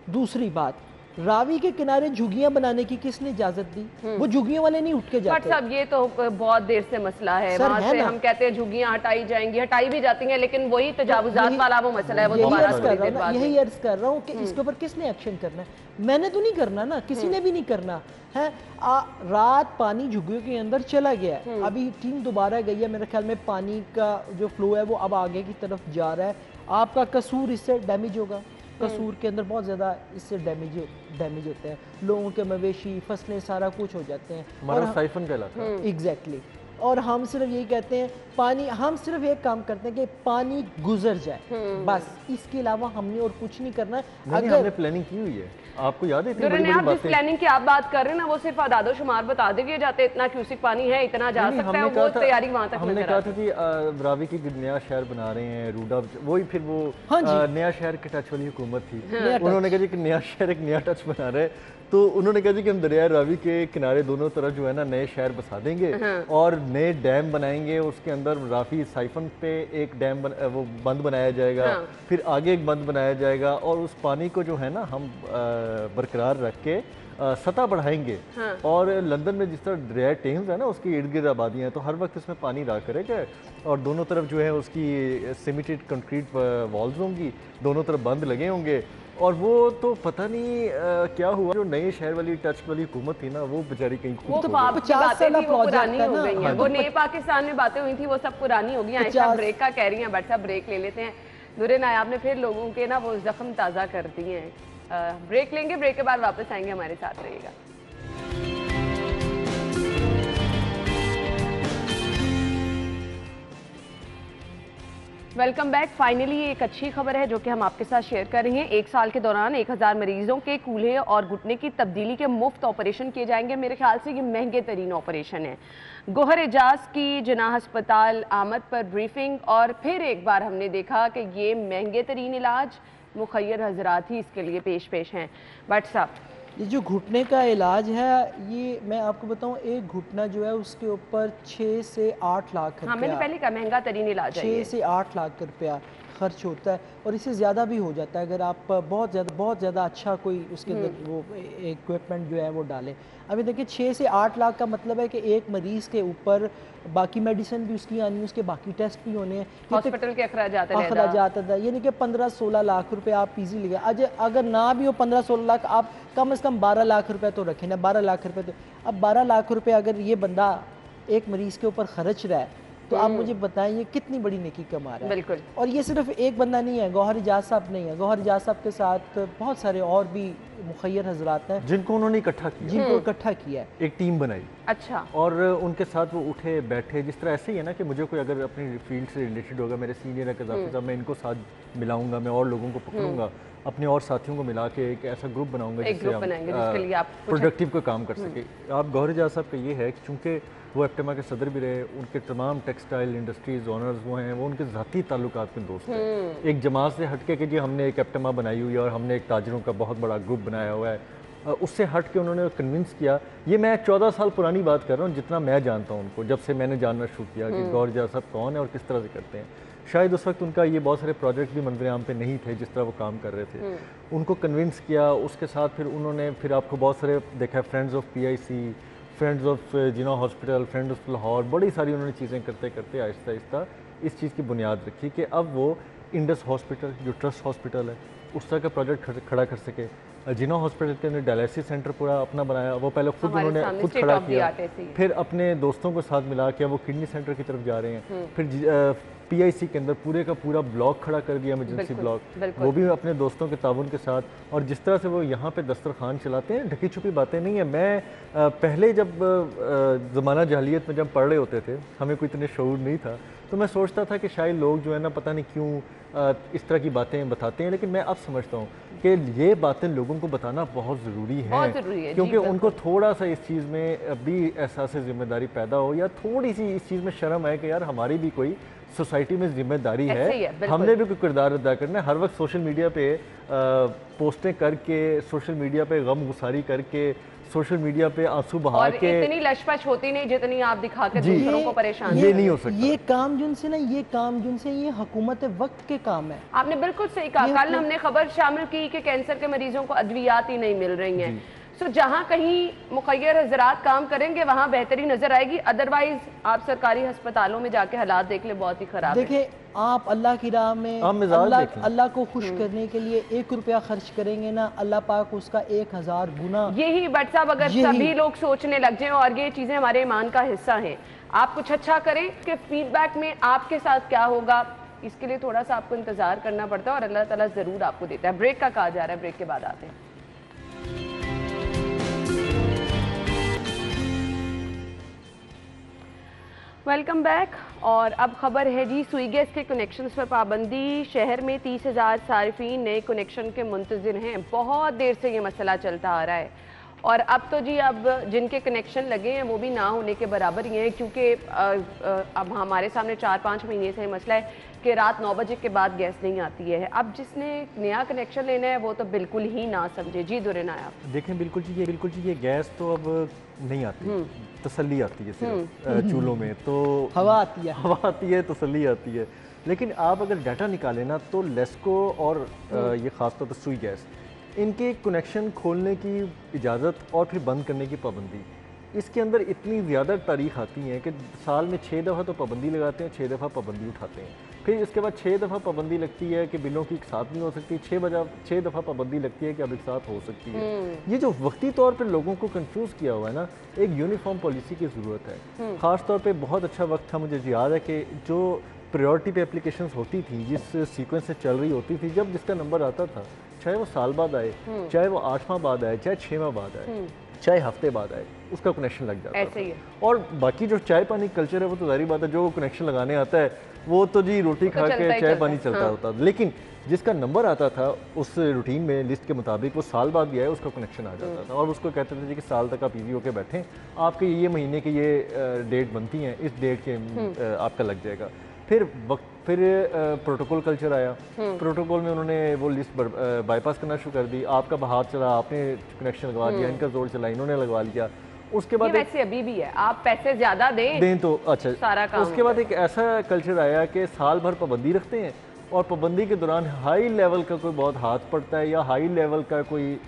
दूसरी बात, रावी के किनारे झुग्गियां बनाने की किसने इजाजत दी? वो झुग्गियों वाले नहीं उठ के बट जाते। साहब ये तो बहुत देर से मसला है, सर, वहाँ है से ना? हम कहते हैं झुग्गियां हटाई जाएंगी, हटाई भी जाती हैं, लेकिन वही तजावुजात वाला वो मसला है, वो दोबारा थोड़ी देर बाद यही अर्ज कर रहा हूँ कि इसके ऊपर किसने एक्शन करना है? मैंने तो नहीं करना ना, किसी ने भी नहीं करना है। रात पानी झुग्गियों के अंदर चला गया है, अभी टीम दोबारा गई है, मेरे ख्याल में पानी का जो फ्लो है वो अब आगे की तरफ जा रहा है। आपका कसूर इससे डैमेज होगा, कसूर के अंदर बहुत ज़्यादा इससे डैमेज होते हैं, लोगों के मवेशी, फसलें, सारा कुछ हो जाते हैं। और साइफन कहलाता है। एग्जैक्टली। और हम सिर्फ यही कहते हैं पानी, हम सिर्फ एक काम करते हैं कि पानी गुजर जाए, बस इसके अलावा हमने और कुछ नहीं करना। अगर हमने प्लानिंग की हुई है, आपको याद है इतनी बड़ी आप जिस प्लानिंग की आप बात कर रहे हैं ना, वो सिर्फ आदादो शुमार बता दिए जाते, इतना क्यूसिक पानी है, इतना जा सकता है, वो तैयारी वहां तक हमने कहा था कि रावी की नया शहर बना रहे हैं रूडा, वही फिर वो नया शहर के टच वाली हुकूमत थी, उन्होंने कहा जी कि नया शहर एक नया टच बना रहे, तो उन्होंने कहा जी कि हम दरिया रावी के किनारे दोनों तरफ जो है ना नए शहर बसा देंगे और नए डैम बनाएंगे, उसके अंदर रावी साइफन पे एक डैम वो बंद बनाया जाएगा, फिर आगे एक बंद बनाया जाएगा और उस पानी को जो है ना हम बरकरार रख के सतह बढ़ाएंगे। और लंदन में जिस तरह दरिया टेम्स है ना, उसकी इर्द गिर्द आबादियाँ हैं, तो हर वक्त इसमें पानी रहा करेगा और दोनों तरफ जो है उसकी सीमेंटेड कंक्रीट वॉल्स होंगी, दोनों तरफ बंद लगे होंगे। और वो तो पता नहीं क्या हुआ, जो नए शहर वाली टच वाली हुकूमत थी ना, वो बेचारी कहीं वो तो बातें थी, वो पुरानी हो गई हैं, वो नए पाकिस्तान में बातें हुई थी, वो सब पुरानी हो गई हैं। आयशा ब्रेक का कह रही हैं, बट साहब ब्रेक ले लेते हैं। नूरे नायाब ने फिर लोगों के ना वो जख्म ताज़ा कर दिए हैं। ब्रेक लेंगे, ब्रेक के बाद वापस आएंगे, हमारे साथ रहिएगा। Welcome back. फाइनली एक अच्छी खबर है जो कि हम आपके साथ शेयर कर रहे हैं। एक साल के दौरान 1000 मरीजों के कूल्हे और घुटने की तब्दीली के मुफ्त ऑपरेशन किए जाएंगे। मेरे ख्याल से ये महंगे तरीन ऑपरेशन है। गोहर एजाज की जिना अस्पताल आमद पर ब्रीफिंग, और फिर एक बार हमने देखा कि ये महंगे तरीन इलाज मुखय्यर हजरात ही इसके लिए पेश हैं। बट साहब, ये जो घुटने का इलाज है, ये मैं आपको बताऊं, एक घुटना जो है उसके ऊपर 6 से 8 लाख रुपया, हाँ मैंने पहले कहा महंगा तरीन इलाज है, 6 से 8 लाख रुपया खर्च होता है और इससे ज़्यादा भी हो जाता है अगर आप बहुत ज़्यादा अच्छा कोई उसके अंदर वो इक्विपमेंट जो है वो डालें। अभी देखिए 6 से 8 लाख का मतलब है कि एक मरीज़ के ऊपर बाकी मेडिसिन भी उसकी आनी है, उसके बाकी टेस्ट भी होने हैं, हॉस्पिटल के अखराजात यानी कि 15-16 लाख रुपए आप इजीली अगर ना भी हो 15-16 लाख, आप कम से कम 12 लाख रुपए तो रखें ना। 12 लाख रुपए तो, अब 12 लाख रुपए अगर ये बंदा एक मरीज़ के ऊपर खर्च रहा है तो आप मुझे बताएं ये कितनी बड़ी नेकी कमा रहा है। बिल्कुल। और ये सिर्फ एक बंदा नहीं है, गौहर एजाज साहब नहीं है, गौहर एजाज साहब के साथ बहुत सारे और भी मुखय्यर हजरात हैं जिनको उन्होंने इकट्ठा किया है, एक टीम बनाई। अच्छा। और उनके साथ वो उठे बैठे, जिस तरह ऐसे ही है ना कि मुझे कोई अगर अपनी फील्ड से रिलेटेड होगा, मेरे सीनियर है कज़ाफ़ी साहब, मैं इनको साथ मिलाऊंगा, मैं और लोगों को पकड़ूंगा, अपने और साथियों को मिला के एक ऐसा ग्रुप बनाऊंगा एक ग्रुप बनाएंगे जिसके लिए आप प्रोडक्टिव का काम कर सके। आप गौहर एजाज साहब का ये है कि चूँकि वो एप्टेमा के सदर भी रहे, उनके तमाम टेक्सटाइल इंडस्ट्रीज ओनर्स वो हैं, वो उनके ज़ाती ताल्लुकात के दोस्त हैं। एक जमात से हट के जी हमने एक एप्टेमा बनाई हुई है और हमने एक ताजरों का बहुत बड़ा ग्रुप बनाया हुआ है, उससे हट के उन्होंने कन्विंस किया। ये मैं 14 साल पुरानी बात कर रहा हूँ, जितना मैं जानता हूँ उनको, जब से मैंने जानना शुरू किया कि गौहर एजाज साहब कौन है और किस तरह से करते हैं। शायद उस वक्त उनका ये बहुत सारे प्रोजेक्ट भी मंजर आम पे नहीं थे जिस तरह वो काम कर रहे थे। उनको कन्विंस किया, उसके साथ फिर उन्होंने फिर आपको बहुत सारे देखा, friends of PIC, friends of Jinnah hospital, friends of Lahore, बड़ी सारी उन्होंने चीज़ें करते करते आहिस्ता आहिस्ता इस चीज़ की बुनियाद रखी कि अब वो इंडस हॉस्पिटल जो ट्रस्ट हॉस्पिटल है उस तरह का प्रोजेक्ट खड़ा कर सके। जिना हॉस्पिटल के अंदर डायलिसिस सेंटर पूरा अपना बनाया, वो पहले खुद उन्होंने खुद खड़ा किया, फिर अपने दोस्तों के साथ मिला के वो किडनी सेंटर की तरफ जा रहे हैं। फिर PIC के अंदर पूरे का पूरा ब्लॉक खड़ा कर दिया, इमरजेंसी ब्लॉक, वो भी अपने दोस्तों के ताउन के साथ। और जिस तरह से वो यहाँ पे दस्तरखान चलाते हैं, ढकी छुपी बातें नहीं है। मैं पहले जब ज़माना जहलियत में जब पढ़ रहे होते थे, हमें कोई इतने शऊर नहीं था, तो मैं सोचता था कि शायद लोग जो है ना पता नहीं क्यों इस तरह की बातें बताते हैं, लेकिन मैं अब समझता हूँ कि ये बातें लोगों को बताना बहुत ज़रूरी है, क्योंकि उनको थोड़ा सा इस चीज़ में भी एहसास जिम्मेदारी पैदा हो, या थोड़ी सी इस चीज़ में शर्म है कि यार हमारी भी कोई सोसाइटी में जिम्मेदारी है, हमने भी कोई किरदार अदा करना है। हर वक्त सोशल मीडिया पे पोस्टें करके, सोशल मीडिया पे गम गुसारी करके, सोशल मीडिया पे आंसू बहा के, इतनी लशपश होती नहीं जितनी आप दिखा के दूसरों को परेशान, ये नहीं हो सकता। ये काम जिनसे ना, ये काम जिनसे ये हुकूमत वक्त के काम है। आपने बिल्कुल सही कहा। कल हमने खबर शामिल की कि कैंसर के मरीजों को अद्वियात ही नहीं मिल रही हैं। सो जहाँ कहीं मुखैर हजरात काम करेंगे वहाँ बेहतरी नजर आएगी, अदरवाइज आप सरकारी अस्पतालों में जाके हालात देख ले, बहुत ही खराब है। देखिए आप अल्लाह की राह में अल्लाह को खुश करने के लिए 1 रुपया खर्च करेंगे ना, अल्लाह पाक उसका 1000 गुना। यही बट साहब, अगर सभी लोग सोचने लग जाएं और ये चीजें हमारे ईमान का हिस्सा हैं, आप कुछ अच्छा करें कि फीडबैक में आपके साथ क्या होगा, इसके लिए थोड़ा सा आपको इंतजार करना पड़ता है और अल्लाह ताला जरूर आपको देता है। ब्रेक का कहा जा रहा है, ब्रेक के बाद आते हैं। Welcome back. और अब खबर है जी, सुई गैस के कनेक्शंस पर पाबंदी। शहर में 30,000 सार्फिन नए कनेक्शन के मुंतज़िर हैं। बहुत देर से ये मसला चलता आ रहा है और अब तो जी अब जिनके कनेक्शन लगे हैं वो भी ना होने के बराबर ही हैं, क्योंकि अब हमारे सामने 4-5 महीने से मसला है कि रात 9 बजे के बाद गैस नहीं आती है। अब जिसने नया कनेक्शन लेना है वो तो बिल्कुल ही ना समझे। जी दुरेनाया देखें, बिल्कुल जी ये गैस तो अब नहीं आती, तसल्ली आती है सिर्फ चूल्हों में, तो हवा आती है, तसल्ली आती है। लेकिन आप अगर डाटा निकालें ना, तो लेस्को और ये ख़ासतौर पर सुई गैस, इनके कनेक्शन खोलने की इजाज़त और फिर बंद करने की पाबंदी, इसके अंदर इतनी ज़्यादा तारीख आती हैं कि साल में 6 दफ़ा तो पाबंदी लगाते हैं, 6 दफ़ा पाबंदी उठाते हैं, फिर इसके बाद 6 दफ़ा पाबंदी लगती है कि बिलों की एक साथ नहीं हो सकती, 6 दफ़ा पाबंदी लगती है कि अब एक साथ हो सकती है। ये जो वक्ती तौर पर लोगों को कंफ्यूज किया हुआ है ना, एक यूनिफॉर्म पॉलिसी की ज़रूरत है। ख़ास तौर पर बहुत अच्छा वक्त था, मुझे याद है कि जो प्रायोरिटी पे एप्लीकेशंस होती थी, जिस सीक्वेंस से चल रही होती थी, जब जिसका नंबर आता था, चाहे वो साल बाद आए, चाहे वो 8 माह बाद आए, चाहे 6 माह बाद आए, चाहे हफ्ते बाद आए, उसका कनेक्शन लग जाता ऐसे ही है। और बाकी जो चाय पानी कल्चर है वो तो जाहिर बात है, जो कनेक्शन लगाने आता है वो तो जी रोटी खा के चाय पानी चलता होता, लेकिन जिसका नंबर आता था उस रूटीन में लिस्ट के मुताबिक वो साल बाद भी आए, उसका कनेक्शन आ जाता था और उसको कहते थे जी कि साल तक आप इजी होकर बैठें, आपके ये महीने की ये डेट बनती हैं, इस डेट के आपका लग जाएगा। फिर प्रोटोकॉल कल्चर आया, प्रोटोकॉल में उन्होंने वो लिस्ट बाईपास करना शुरू कर दी, आपका बहार चला, आपने कनेक्शन लगवा दिया, इनका जोर चला, इन्होंने लगवा लिया। उसके बाद वैसे अभी भी है, आप पैसे ज्यादा दें तो अच्छा सारा काम। उसके बाद एक ऐसा कल्चर आया कि साल भर पाबंदी रखते हैं और पाबंदी के दौरान हाई लेवल का कोई बहुत हाथ पड़ता है या हाई लेवल का कोई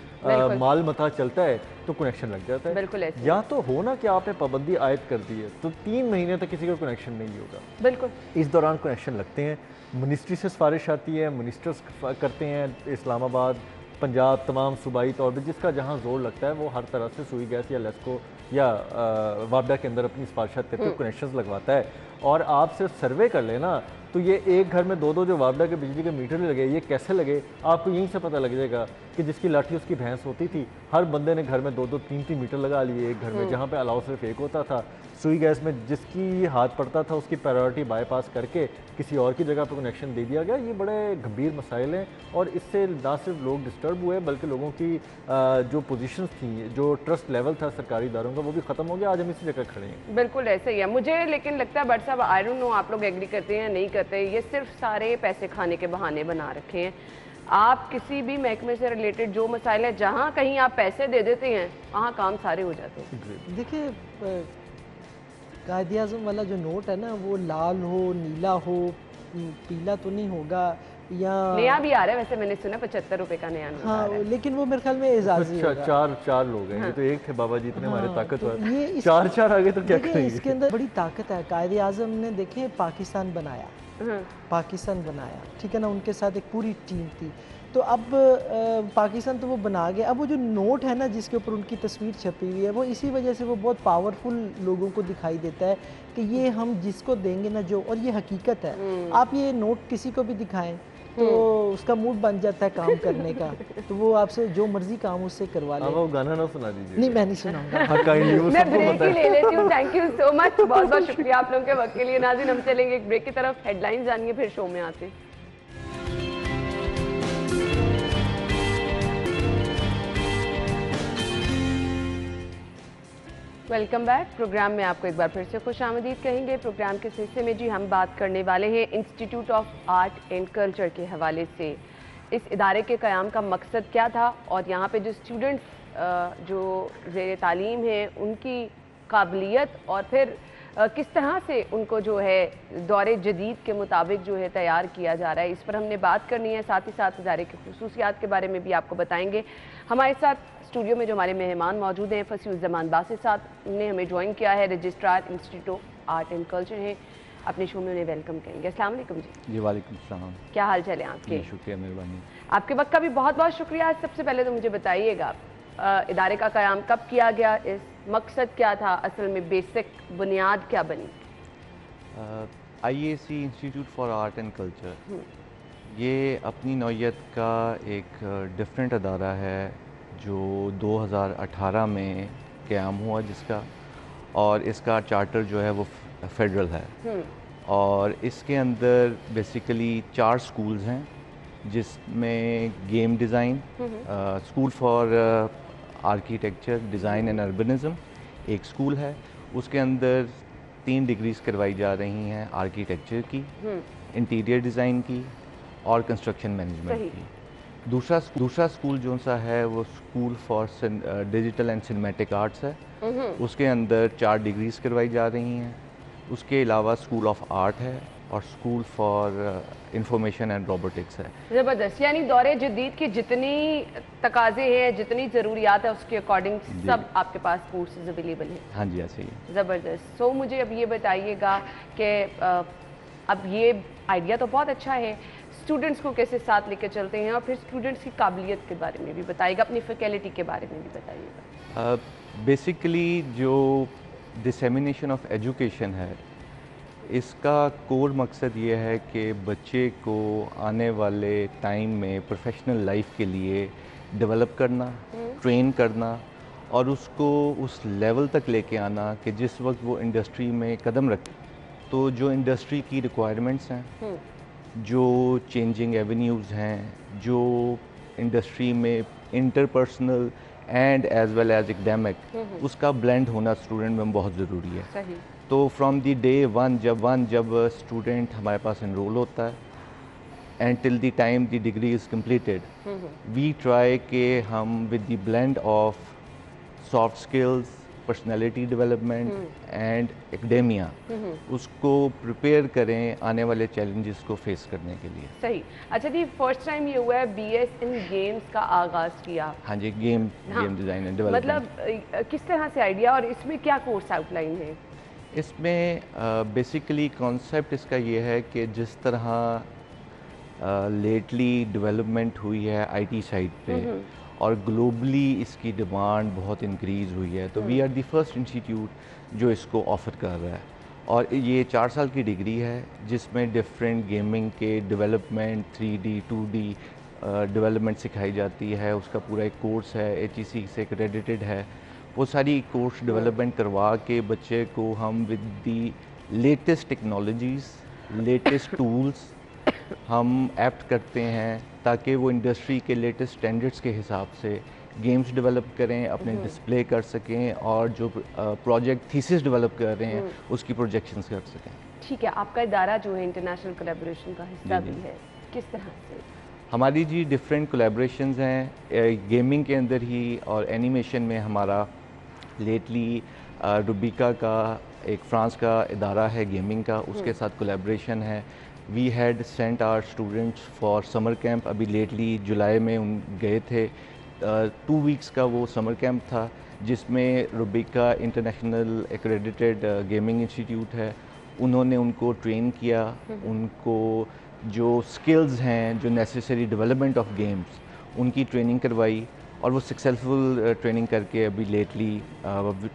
माल मता चलता है तो कनेक्शन लग जाता है। बिल्कुल ऐसे। या तो हो ना कि आपने पाबंदी आयद कर दी है तो 3 महीने तक किसी का कनेक्शन नहीं होगा, बिल्कुल इस दौरान कनेक्शन लगते हैं। मिनिस्ट्री से सिफारिश आती है, मिनिस्टर्स करते हैं, इस्लामाबाद, पंजाब, तमाम सूबाई तौर पर जिसका जहाँ जोर लगता है वो हर तरह से सुई गैस या लेस्को या वापडा के अंदर अपनी सिफारिशात करके कनेक्शन लगवाता है। और आप सिर्फ सर्वे कर लेना तो ये एक घर में दो जो वापडा के बिजली के मीटर लगे, ये कैसे लगे आपको यहीं से पता लग जाएगा कि जिसकी लाठी उसकी भैंस होती थी, हर बंदे ने घर में दो तीन मीटर लगा लिए एक घर में, जहाँ पे अलाउ सिर्फ एक होता था। सुई गैस में जिसकी हाथ पड़ता था उसकी प्रायोरिटी बाईपास करके किसी और की जगह पर कनेक्शन दे दिया गया। ये बड़े गंभीर मसाइल हैं और इससे ना सिर्फ लोग डिस्टर्ब हुए बल्कि लोगों की जो पोजीशंस थी, जो ट्रस्ट लेवल था सरकारी इदारों का, वो भी ख़त्म हो गया। आज हम इसी जगह खड़े हैं। बिल्कुल ऐसे ही है मुझे लेकिन लगता है बट साहब, आई डोंट नो आप लोग एग्री करते हैं या नहीं करते, ये सिर्फ सारे पैसे खाने के बहाने बना रखे हैं। आप किसी भी महकमे से रिलेटेड जो मसाइल है, जहाँ कहीं आप पैसे दे देते हैं वहाँ काम सारे हो जाते हैं। देखिए कायदे आज़म वाला जो नोट है ना, वो लाल हो, नीला हो, पीला तो नहीं होगा, या नया भी आ रहा है वैसे, मैंने सुना 75 रुपए का नया नोट आ रहा है। लेकिन वो मेरे ख्याल में एजाजी होगा। चार लोग हैं। ये तो एक थे बाबा जी इतने हमारे ताकतवर, तो ये चार आगे तो क्या करेंगे। इसके अंदर बड़ी ताकत है। कायदे आज़म ने देखे पाकिस्तान बनाया, पाकिस्तान बनाया, ठीक है ना, उनके साथ एक पूरी टीम थी। तो अब पाकिस्तान तो वो बना गया। अब वो जो नोट है ना जिसके ऊपर उनकी तस्वीर छपी हुई है, वो इसी वजह से वो बहुत पावरफुल लोगों को दिखाई देता है कि ये हम जिसको देंगे ना जो, और ये हकीकत है। आप ये नोट किसी को भी दिखाएं तो उसका मूड बन जाता है काम करने का, तो वो आपसे जो मर्जी काम उससे करवा ले। वो गाना ना सुना दीजिए। नहीं, मैं नहीं सुनाऊंगा। मैं ब्रेक ही ले लेती हूँ। थैंक यू सो मच, बहुत बहुत शुक्रिया आप लोगों के वक्त के लिए। नाज़रीन, हम चलेंगे एक ब्रेक की तरफ, हेडलाइंस जानिए, फिर शो में आते हैं। Welcome back. प्रोग्राम में आपको एक बार फिर से खुशामदीद कहेंगे। प्रोग्राम के सिलसिले में जी हम बात करने वाले हैं institute of art and culture के हवाले से। इस इदारे के क़याम का मकसद क्या था और यहाँ पे जो स्टूडेंट्स जो ज़ेर तालीम हैं उनकी काबिलियत और फिर किस तरह से उनको जो है दौरे जदीद के मुताबिक जो है तैयार किया जा रहा है, इस पर हमने बात करनी है। साथ ही साथ इदारे की खुसूसियात के बारे में भी आपको बताएंगे। हमारे साथ स्टूडियो में जो हमारे मेहमान मौजूद हैं, फसीउज़्ज़मान बासित साहब ने हमें ज्वाइन किया है, registrar institute of art and culture हैं। अपने शो में उन्हें वेलकम करेंगे। अस्सलाम वालेकुम जी। जी वालेकुम सलाम। क्या हाल चाल है आपके? शुक्रिया, मेहरबानी। आपके वक्त का भी बहुत बहुत शुक्रिया। सबसे पहले तो मुझे बताइएगा इदारे का क़याम कब किया गया, इस मकसद क्या था, असल में बेसिक बुनियाद क्या बनी? IAC institute for art and culture ये अपनी नौयत का एक डिफरेंट अदारा है जो 2018 में क़याम हुआ जिसका, और इसका चार्टर जो है वो फेडरल है। और इसके अंदर बेसिकली 4 स्कूल्स हैं जिसमें game design, school for architecture design and urbanism एक स्कूल है। उसके अंदर 3 डिग्रीज करवाई जा रही हैं, आर्किटेक्चर की, इंटीरियर डिज़ाइन की और कंस्ट्रक्शन मैनेजमेंट की। दूसरा स्कूल जो सा है वो school for digital and cinematic arts है। उसके अंदर 4 डिग्रीज करवाई जा रही हैं। उसके अलावा स्कूल ऑफ आर्ट है और school for information and robotics है। ज़बरदस्त, यानी दौरे जदीद की जितनी तकाजे हैं, जितनी ज़रूरियात है उसके अकॉर्डिंग सब आपके पास कोर्सेज अवेलेबल हैं। हाँ जी, ऐसे ही। ज़बरदस्त। सो मुझे अब ये बताइएगा कि अब ये आइडिया तो बहुत अच्छा है, स्टूडेंट्स को कैसे साथ लेकर चलते हैं और फिर स्टूडेंट्स की काबिलियत के बारे में भी बताइएगा, अपनी फैकल्टी के बारे में भी बताइएगा। बेसिकली जो डिसेमिनेशन ऑफ एजुकेशन है, इसका कोर मकसद ये है कि बच्चे को आने वाले टाइम में प्रोफेशनल लाइफ के लिए डेवलप करना, ट्रेन करना और उसको उस लेवल तक लेके आना कि जिस वक्त वो इंडस्ट्री में कदम रखे तो जो इंडस्ट्री की रिक्वायरमेंट्स हैं, जो चेंजिंग एवेन्यूज़ हैं, जो इंडस्ट्री में interpersonal and as well as academic उसका ब्लेंड होना स्टूडेंट में बहुत ज़रूरी है। सही। तो फ्रॉम द डे वन जब स्टूडेंट हमारे पास इनरोल होता है and till the time the degree is completed, we try के हम with the blend of soft skills, personality development and academia उसको प्रिपेयर करें आने वाले चैलेंजेस को फेस करने के लिए। सही। अच्छा जी, फर्स्ट टाइम ये हुआ है BS इन गेम्स का आगाज़ किया। हाँ जी, गेम डिज़ाइन एंड डेवलपमेंट। मतलब किस तरह से आइडिया और इसमें क्या कोर्स आउटलाइन है? इसमें बेसिकली कॉन्सेप्ट इसका ये है कि जिस तरह लेटली डेवलपमेंट हुई है IT साइड पे और ग्लोबली इसकी डिमांड बहुत इंक्रीज़ हुई है, तो we are the first institute जो इसको ऑफ़र कर रहा है। और ये 4 साल की डिग्री है जिसमें डिफरेंट गेमिंग के डेवलपमेंट 3D 2D डेवलपमेंट सिखाई जाती है। उसका पूरा एक कोर्स है, HEC से क्रेडिटेड है। वो सारी कोर्स डेवलपमेंट करवा के बच्चे को हम with the latest technologies, latest tools हम ऐप्ट करते हैं ताकि वो इंडस्ट्री के लेटेस्ट स्टैंडर्ड्स के हिसाब से गेम्स डेवलप करें, अपने डिस्प्ले कर सकें और जो प्रोजेक्ट थीसिस डेवलप कर रहे हैं उसकी प्रोजेक्शंस कर सकें। ठीक है, आपका इदारा जो है इंटरनेशनल कोलैबोरेशन का हिस्सा भी है, किस तरह से? हमारी जी डिफरेंट कोलैबोरेशंस हैं गेमिंग के अंदर ही और एनिमेशन में। हमारा लेटली रुबिका का एक फ्रांस का इदारा है गेमिंग का, उसके साथ कोलैबोरेशन है। We had sent our students for summer camp, अभी लेटली जुलाई में उन गए थे। 2 वीक्स का वो समर कैंप था जिसमें Rubika international accredited gaming institute है, उन्होंने उनको ट्रेन किया, उनको जो स्किल्स हैं, जो नेसेसरी डेवलपमेंट ऑफ गेम्स, उनकी ट्रेनिंग करवाई और वो सक्सेसफुल ट्रेनिंग करके अभी लेटली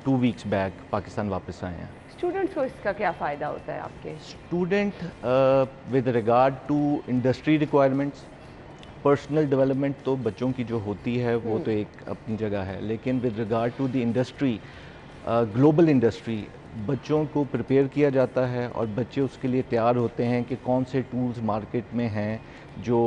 2 वीक्स बैक पाकिस्तान वापस आए हैं। स्टूडेंट्स को इसका क्या फ़ायदा होता है आपके? Student with regard to industry requirements, personal development तो बच्चों की जो होती है वो तो एक अपनी जगह है, लेकिन with regard to the industry, global industry, बच्चों को प्रिपेयर किया जाता है और बच्चे उसके लिए तैयार होते हैं कि कौन से टूल्स मार्केट में हैं जो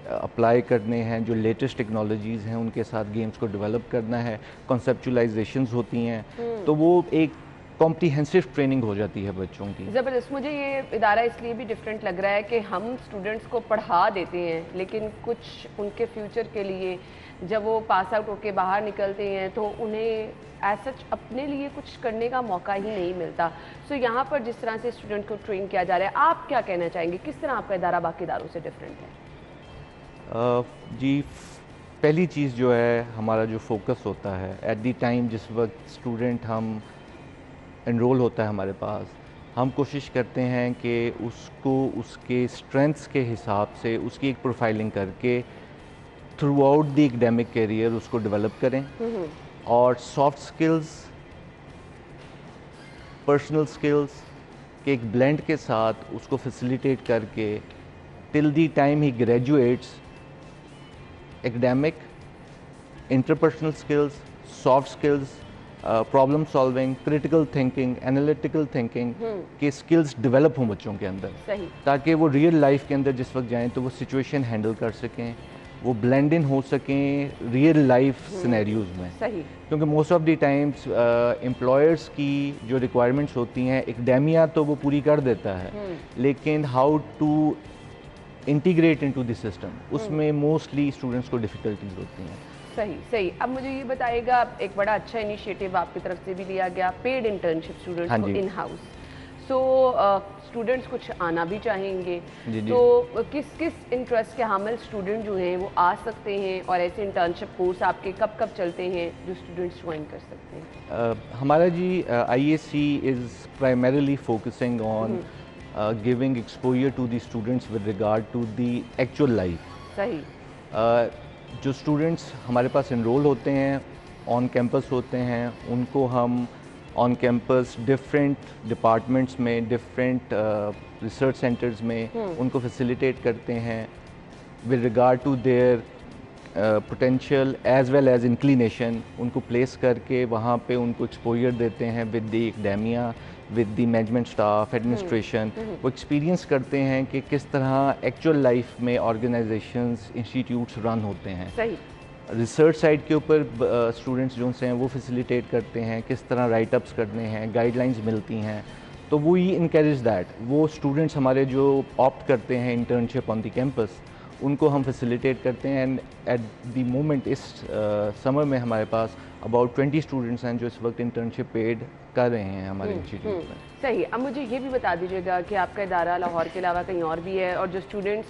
अप्लाई करने हैं, जो लेटेस्ट टेक्नोलॉजीज़ हैं उनके साथ गेम्स को डेवलप करना है, कॉन्सेप्चुलाइजेशंस होती हैं, तो वो एक कॉम्प्रिहेंसिव ट्रेनिंग हो जाती है बच्चों की। ज़बरदस्त। मुझे ये इदारा इसलिए भी डिफरेंट लग रहा है कि हम स्टूडेंट्स को पढ़ा देते हैं लेकिन कुछ उनके फ्यूचर के लिए जब वो पास आउट होके बाहर निकलते हैं तो उन्हें एज सच अपने लिए कुछ करने का मौका ही नहीं मिलता। सो यहाँ पर जिस तरह से स्टूडेंट को ट्रेन किया जा रहा है, आप क्या कहना चाहेंगे, किस तरह आपका इदारा बाकी इदारों से डिफरेंट है? जी, पहली चीज़ जो है हमारा जो फोकस होता है एट दी टाइम जिस वक्त स्टूडेंट हम एनरोल होता है हमारे पास, हम कोशिश करते हैं कि उसको उसके स्ट्रेंथ्स के हिसाब से उसकी एक प्रोफाइलिंग करके through out the academic career उसको डेवलप करें और सॉफ्ट स्किल्स, पर्सनल स्किल्स के एक ब्लेंड के साथ उसको फैसिलिटेट करके till the time he graduates, academic, interpersonal skills, soft skills, problem solving, critical thinking, analytical thinking के स्किल्स डेवलप हों बच्चों के अंदर, सही, ताकि वो रियल लाइफ के अंदर जिस वक्त जाएं तो वो सिचुएशन हैंडल कर सकें, वो ब्लेंड इन हो सकें रियल लाइफ सिनेरियोज में। सही, क्योंकि most of the times employers की जो रिक्वायरमेंट्स होती हैं एकेडेमिया तो वो पूरी कर देता है, लेकिन how to integrate into the system उसमें मोस्टली स्टूडेंट्स को डिफ़िकल्टीज होती हैं। सही सही। अब मुझे ये बताइएगा, एक बड़ा अच्छा इनिशिएटिव आपकी तरफ से भी लिया गया, पेड इंटर्नशिप स्टूडेंट्स हाँ को जी। In house. सो स्टूडेंट्स कुछ आना भी चाहेंगे, जी, जी। तो किस किस इंटरेस्ट के हामिल स्टूडेंट जो हैं वो आ सकते हैं और ऐसे इंटर्नशिप कोर्स आपके कब कब चलते हैं जो स्टूडेंट्स ज्वाइन कर सकते हैं? हमारा जी IAC is primarily focusing on giving exposure to the students with regard to the actual life. सही, जो स्टूडेंट्स हमारे पास इनरोल होते हैं, ऑन कैंपस होते हैं, उनको हम ऑन कैंपस डिफरेंट डिपार्टमेंट्स में, डिफरेंट रिसर्च सेंटर्स में उनको फैसिलिटेट करते हैं with regard to their potential as well as inclination, उनको प्लेस करके वहाँ पे उनको एक्सपोजर देते हैं with the academia, with the management staff, administration. वो एक्सपीरियंस करते हैं कि किस तरह एक्चुअल लाइफ में ऑर्गेनाइजेशंस, इंस्टीट्यूट्स रन होते हैं। सही, रिसर्च साइड के ऊपर स्टूडेंट्स जो हैं वो फैसिलिटेट करते हैं किस तरह राइटअप्स करने हैं, गाइडलाइंस मिलती हैं, तो वो ही इनकरेज दैट। वो स्टूडेंट्स हमारे जो ऑप्ट करते हैं इंटर्नशिप ऑन द कैंपस, उनको हम फैसिलिटेट करते हैं। एंड एट द मोमेंट इस समर में हमारे पास अबाउट 20 स्टूडेंट्स हैं जो इस वक्त इंटर्नशिप पेड कर रहे हैं हमारे इंस्टीट्यूट में। सही। अब मुझे ये भी बता दीजिएगा कि आपका इदारा लाहौर के अलावा कहीं और भी है, और जो स्टूडेंट्स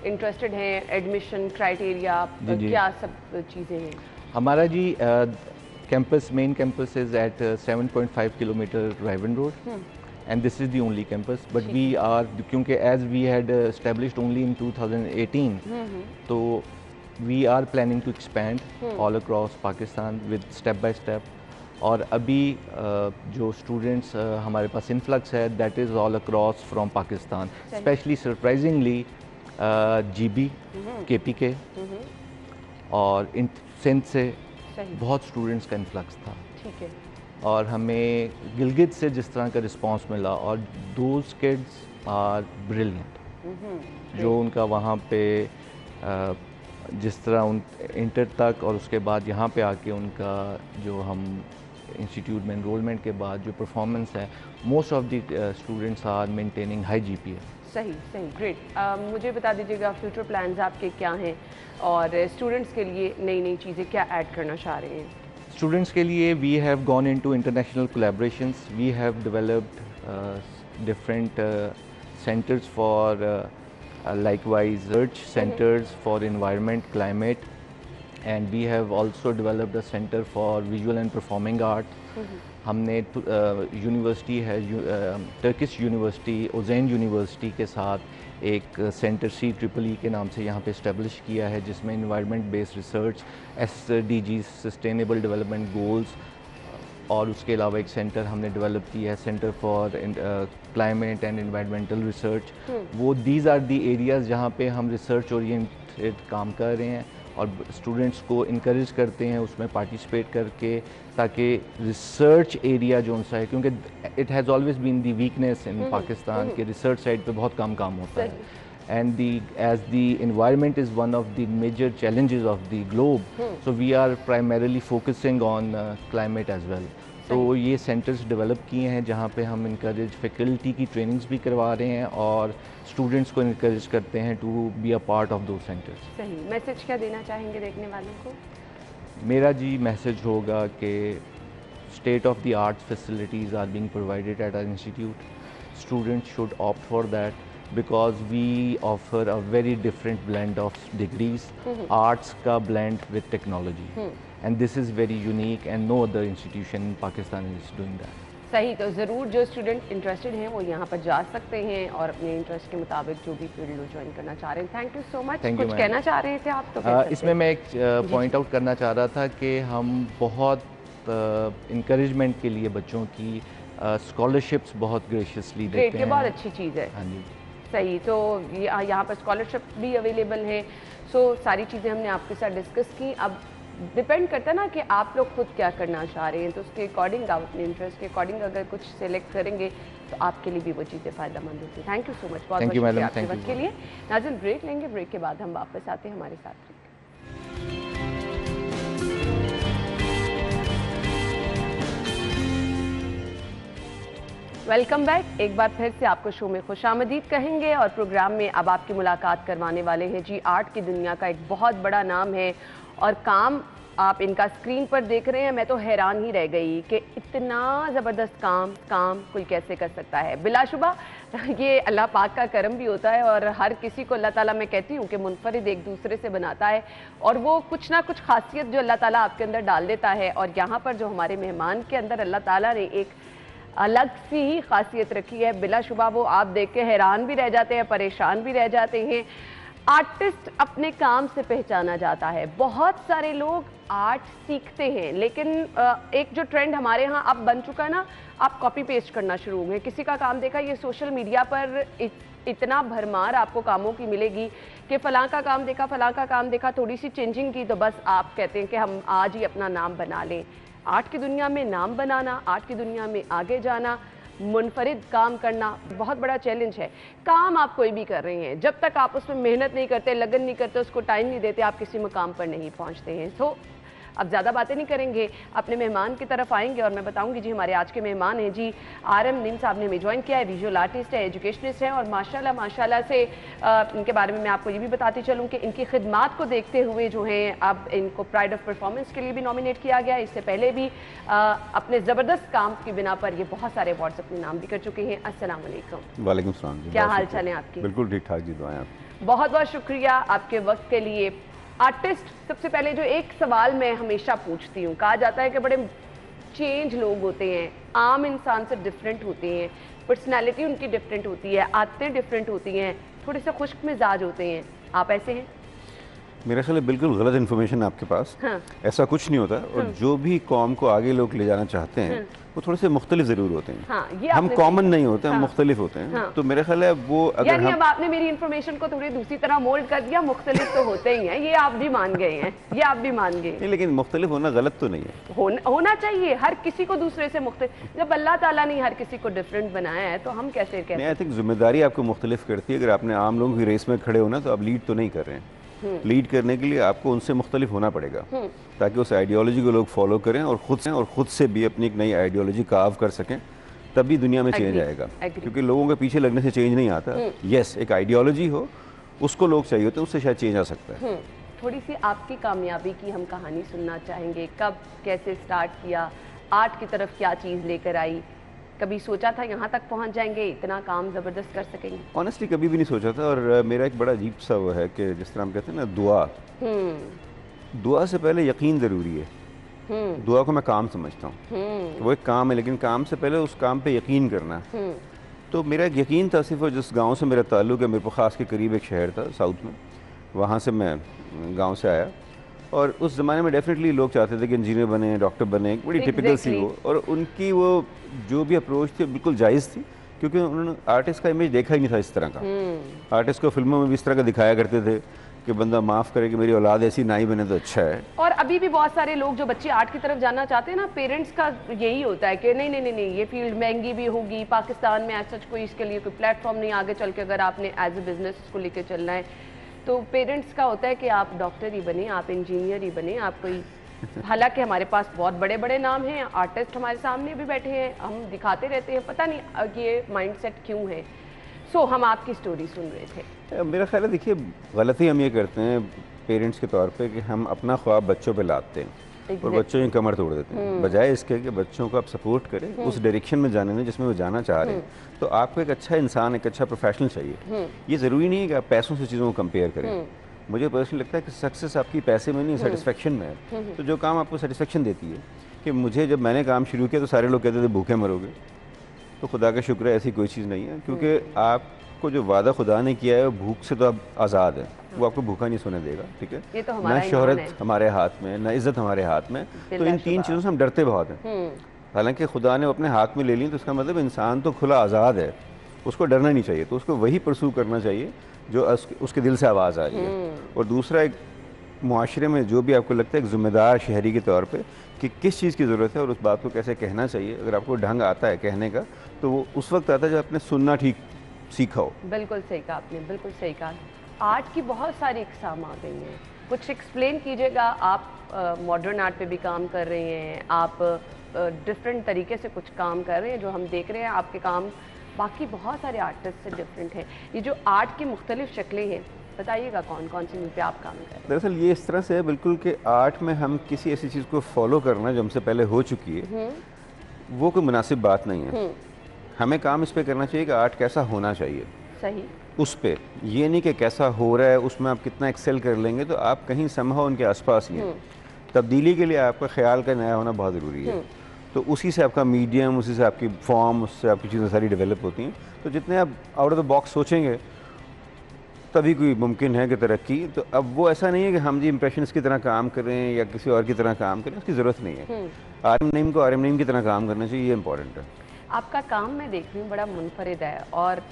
इंटरेस्टेड हैं, एडमिशन क्राइटेरिया जी। क्या सब चीज़ें हैं? हमारा जी campus, main campus is at 7.5 kilometre राइवन road, and this is the only campus, but we are, क्योंकि as we had established only in 2018, तो we are planning to expand all across Pakistan with step by step, और अभी जो students हमारे पास influx है that is all across from Pakistan, specially surprisingly GB, KPK और सिंध से बहुत स्टूडेंट्स का इन्फ्लक्स था। ठीक है। और हमें गिलगित से जिस तरह का रिस्पांस मिला, और दोज किड्स आर ब्रिलियंट, जो उनका वहाँ पे जिस तरह उन इंटर तक और उसके बाद यहाँ पे आके उनका जो हम इंस्टीट्यूट में एनरोलमेंट के बाद जो परफॉर्मेंस है, most of the students are maintaining high GPA। सही सही, ग्रेट। मुझे बता दीजिएगा फ्यूचर प्लान्स आपके क्या हैं और स्टूडेंट्स के लिए नई नई चीज़ें क्या ऐड करना चाह रहे हैं? स्टूडेंट्स के लिए we have gone into international collaborations, we have developed different centers for likewise research centers for environment, climate, and we have also developed a center for visual and performing art. हमने university है Turkish university ओज़ेन university के साथ एक centre CEEE के नाम से यहाँ पे इस्टेब्लिश किया है, जिसमें environment based research, SDGs sustainable development goals, और उसके अलावा एक सेंटर हमने डेवलप किया है centre for climate and environmental research. वो दीज आर दी एरियाज़ जहाँ पे हम रिसर्च ओरिएंटेड काम कर रहे हैं और स्टूडेंट्स को इनक्रेज करते हैं उसमें पार्टिसिपेट करके, ताकि रिसर्च एरिया जो सा है, क्योंकि it has always been the weakness in Pakistan के रिसर्च साइड पे बहुत कम काम होता है, and as the environment is one of the major challenges of the globe, so we are primarily focusing on climate as well. तो ये centres develop किए हैं जहाँ पे हम इनकरेज फैकल्टी की ट्रेनिंग्स भी करवा रहे हैं और स्टूडेंट्स को इनकरेज करते हैं to be a part of दो सेंटर्स। सही। मैसेज क्या देना चाहेंगे देखने वालों को? मेरा जी मैसेज होगा कि state of the art facilities are being provided at our institute, students should opt for that because we offer a very different blend of degrees, arts ka blend with technology, and this is very unique and no other institution in Pakistan is doing that. सही। तो ज़रूर जो student interested हैं वो यहाँ पर जा सकते हैं और अपने इंटरेस्ट के मुताबिक जो भी फील्ड वो ज्वाइन करना चाह रहे हैं। Thank you so much. कुछ कहना चाह रहे थे आप? तो इसमें मैं एक पॉइंट आउट करना चाह रहा था कि हम बहुत इंकरेजमेंट के लिए बच्चों की स्कॉलरशिप्स बहुत ग्रेशियसली देते हैं। बहुत अच्छी चीज़ है। हाँ जी, सही। तो यहाँ पर स्कॉलरशिप भी अवेलेबल है। सो सारी चीज़ें हमने आपके साथ डिस्कस की। अब डिपेंड करता है ना कि आप लोग खुद क्या करना चाह रहे हैं, तो उसके अकॉर्डिंग आप अपने इंटरेस्ट के अकॉर्डिंग अगर कुछ सेलेक्ट करेंगे तो आपके लिए भी वो चीज़ें फ़ायदेमंद होती हैं। थैंक यू सो मच, बहुत बहुत शुक्रिया आपके वक्त के लिए। नाज़रीन ब्रेक लेंगे, ब्रेक के बाद हम वापस आते हैं, हमारे साथ रहिए। Welcome back. एक बार फिर से आपको शो में खुशामदीद कहेंगे और प्रोग्राम में अब आपकी मुलाकात करवाने वाले हैं जी आर्ट की दुनिया का एक बहुत बड़ा नाम है और काम आप इनका स्क्रीन पर देख रहे हैं। मैं तो हैरान ही रह गई कि इतना ज़बरदस्त काम कोई कैसे कर सकता है। बिलाशुबा ये अल्लाह पाक का करम भी होता है और हर किसी को अल्लाह ताला, मैं कहती हूँ कि मुनफरिद एक दूसरे से बनाता है और वो कुछ ना कुछ खासियत जो अल्लाह ताला आपके अंदर डाल देता है। और यहाँ पर जो हमारे मेहमान के अंदर अल्लाह ताला ने एक अलग सी ही खासियत रखी है, बिलाशुबा वो आप देख के हैरान भी रह जाते हैं, परेशान भी रह जाते हैं। आर्टिस्ट अपने काम से पहचाना जाता है। बहुत सारे लोग आर्ट सीखते हैं, लेकिन एक जो ट्रेंड हमारे यहाँ अब बन चुका है ना, आप कॉपी पेस्ट करना शुरू हो गए। किसी का काम देखा, ये सोशल मीडिया पर इतना भरमार आपको कामों की मिलेगी कि फ़लाँ का काम देखा, फ़लाँ का काम देखा, थोड़ी सी चेंजिंग की तो बस आप कहते हैं कि हम आज ही अपना नाम बना लें। आर्ट की दुनिया में नाम बनाना, आर्ट की दुनिया में आगे जाना, मुनफरिद काम करना बहुत बड़ा चैलेंज है। काम आप कोई भी कर रहे हैं, जब तक आप उसमें मेहनत नहीं करते, लगन नहीं करते, उसको टाइम नहीं देते, आप किसी मुकाम पर नहीं पहुंचते हैं। तो अब ज़्यादा बातें नहीं करेंगे, अपने मेहमान की तरफ आएंगे और मैं बताऊंगी जी हमारे आज के मेहमान हैं जी RM नीम साहब ने हमें ज्वाइन किया है। विजुअल आर्टिस्ट है, एजुकेशनिस्ट है और माशाल्लाह से इनके बारे में मैं आपको ये भी बताती चलूँ कि इनकी खिदमात को देखते हुए जो हैं अब इनको प्राइड ऑफ परफॉर्मेंस के लिए भी नॉमिनेट किया गया। इससे पहले भी अपने ज़बरदस्त काम की बिना पर ये बहुत सारे अवार्ड्स अपने नाम भी कर चुके हैं। अस्सलाम वालेकुम। वालेकुम सलाम जी, क्या हाल चाल है आपके? बिल्कुल ठीक ठाक जी, दुआएं आपकी। बहुत बहुत शुक्रिया आपके वक्त के लिए। आर्टिस्ट, सबसे पहले जो एक सवाल मैं हमेशा पूछती हूँ, कहा जाता है कि बड़े चेंज लोग होते हैं, आम इंसान से डिफरेंट होते हैं, पर्सनालिटी उनकी डिफरेंट होती है, आदतें डिफरेंट होती हैं, थोड़े से खुश्क मिजाज होते हैं, आप ऐसे हैं? मेरे ख्याल है बिल्कुल गलत इन्फॉर्मेशन आपके पास। हाँ। ऐसा कुछ नहीं होता, और जो भी कौम को आगे लोग ले जाना चाहते हैं वो थोड़े से मुख्तलिफ ज़रूर होते हैं। हाँ, ये हम आपने कॉमन सही नहीं होते, हम हाँ। मुख्तलिफ होते हैं। हाँ। तो मेरा ख्याल है वो अगर यानी हम अब आपने मेरी इन्फॉर्मेशन को थोड़ी दूसरी तरह मोल्ड कर दिया, मुख्तलिफ तो होते ही हैं, ये आप भी मान गए हैं, ये आप भी मान गए। नहीं, लेकिन मुख्तलिफ होना गलत तो नहीं है। होना चाहिए, हर किसी को दूसरे से मुख्तलिफ। जब अल्लाह ताला ने हर किसी को डिफरेंट बनाया है तो हम कैसे कहते नहीं, आई थिंक जिम्मेदारी आपको मुख्तलिफ करती है। अगर आपने आम लोगों की रेस में खड़े होना तो आप लीड तो नहीं कर रहे हैं। लीड करने के लिए आपको उनसे मुख्तलिफ होना पड़ेगा, ताकि उस आइडियोलॉजी को लोग फॉलो करें और खुद से भी अपनी एक नई आइडियोलॉजी कार्व कर सकें, तभी दुनिया में चेंज आएगा। क्योंकि लोगों के पीछे लगने से चेंज नहीं आता। यस, एक आइडियोलॉजी हो, उसको लोग चाहिए होते हैं, उससे शायद चेंज आ सकता है। थोड़ी सी आपकी कामयाबी की हम कहानी सुनना चाहेंगे। कब, कैसे स्टार्ट किया, आर्ट की तरफ क्या चीज़ लेकर आई? कभी सोचा था यहाँ तक पहुँच जाएंगे, इतना काम ज़बरदस्त कर सकेंगे? ऑनेस्टली कभी भी नहीं सोचा था। और मेरा एक बड़ा अजीब सा वो है कि जिस तरह हम कहते हैं ना, दुआ से पहले यकीन ज़रूरी है। दुआ को मैं काम समझता हूँ, वो एक काम है, लेकिन काम से पहले उस काम पे यकीन करना। तो मेरा एक यकीन था सिर्फ, जिस गांव से मेरा ताल्लुक़ है, मेरे ख़ास के करीब एक शहर था साउथ में, वहाँ से मैं गांव से आया। और उस ज़माने में डेफिनेटली लोग चाहते थे कि इंजीनियर बने, डॉक्टर बने, बड़ी टिपिकल सी वो। और उनकी वो जो भी अप्रोच थी बिल्कुल जायज़ थी, क्योंकि उन्होंने आर्टिस्ट का इमेज देखा ही नहीं था इस तरह का। आर्टिस्ट को फिल्मों में भी इस तरह का दिखाया करते थे कि बंदा माफ़ करे कि मेरी औलाद ऐसी ना ही बने तो अच्छा है। और अभी भी बहुत सारे लोग जो बच्चे आर्ट की तरफ जाना चाहते हैं ना, पेरेंट्स का यही होता है कि नहीं नहीं नहीं नहीं, ये फील्ड महंगी भी होगी, पाकिस्तान में एज सच कोई इसके लिए कोई प्लेटफॉर्म नहीं, आगे चल के अगर आपने एज ए बिजनेस को लेकर चलना है तो पेरेंट्स का होता है कि आप डॉक्टर ही बने, आप इंजीनियर ही बने, आप कोई। हालांकि हमारे पास बहुत बड़े बड़े नाम हैं, आर्टिस्ट हमारे सामने भी बैठे हैं, हम दिखाते रहते हैं, पता नहीं ये माइंडसेट क्यों है। सो हम आपकी स्टोरी सुन रहे थे। मेरा ख्याल है, देखिए, गलती हम ये करते हैं पेरेंट्स के तौर पे कि हम अपना ख्वाब बच्चों पे लाते हैं और बच्चों की कमर तोड़ देते हैं, बजाय इसके कि बच्चों को आप सपोर्ट करें उस डायरेक्शन में जाने में जिसमें वो जाना चाह रहे हैं। तो आपको एक अच्छा इंसान, एक अच्छा प्रोफेशनल चाहिए। ये ज़रूरी नहीं है कि आप पैसों से चीज़ों को कंपेयर करें। मुझे पर्सनली लगता है कि सक्सेस आपकी पैसे में नहीं, सेटिस्फेक्शन में है। तो जो काम आपको सेटिस्फेक्शन देती है, कि मुझे जब मैंने काम शुरू किया तो सारे लोग कहते थे भूखे मरोगे, तो खुदा का शुक्र है ऐसी कोई चीज़ नहीं है। क्योंकि आपको जो वादा खुदा ने किया है, भूख से तो आप आज़ाद हैं, वो आपको भूखा नहीं सोने देगा। ठीक है, ये तो ना शोहरत हमारे हाथ में, ना इज़्ज़त हमारे हाथ में। तो इन तीन चीज़ों से हम डरते बहुत हैं। हालांकि खुदा ने अपने हाथ में ले ली, तो इसका मतलब इंसान तो खुला आज़ाद है, उसको डरना नहीं चाहिए। तो उसको वही परसू करना चाहिए जो उसके दिल से आवाज़ आ रही है। और दूसरा, एक मुआशरे में जो भी आपको लगता है एक ज़िम्मेदार शहरी के तौर पे कि किस चीज़ की ज़रूरत है और उस बात को कैसे कहना चाहिए, अगर आपको ढंग आता है कहने का, तो वो उस वक्त आता है जब आपने सुनना ठीक सीखा हो। बिल्कुल सही कहा आपने, बिल्कुल सही कहा। आर्ट की बहुत सारी इकसाम आ गई हैं, कुछ एक्सप्लेन कीजिएगा। आप मॉडर्न आर्ट पे भी काम कर रहे हैं, आप डिफरेंट तरीके से कुछ काम कर रहे हैं, जो हम देख रहे हैं आपके काम बाकी बहुत सारे आर्टिस्ट से डिफरेंट है। ये जो आर्ट की मुख्तलिफ शक्लें हैं, बताइएगा कौन कौन सी पे आप काम कर रहे हैं? दरअसल ये इस तरह से है बिल्कुल कि आर्ट में हम किसी ऐसी चीज़ को फॉलो करना जो हमसे पहले हो चुकी है, वो कोई मुनासिब बात नहीं है। हमें काम इस पे करना चाहिए कि आर्ट कैसा होना चाहिए, सही उस पे। ये नहीं कि कैसा हो रहा है उसमें आप कितना एक्सेल कर लेंगे तो आप कहीं समहाउ उनके आसपास ही हैं। तब्दीली के लिए आपका ख्याल का नया होना बहुत ज़रूरी है। तो उसी से आपका मीडियम, उसी से आपकी फॉर्म, उससे आपकी चीज़ें सारी डेवलप होती हैं। तो जितने आप आउट ऑफ द बॉक्स सोचेंगे तभी कोई मुमकिन है कि तरक्की। तो अब वो ऐसा नहीं है कि हम जी इंप्रेशंस की तरह काम करें या किसी और की तरह काम करें, उसकी ज़रूरत नहीं है। आरएम नईम को आरएम नईम की तरह काम करना चाहिए, ये इंपॉर्टेंट है। आपका काम मैं देख रही हूँ बड़ा मुनफरिद है। और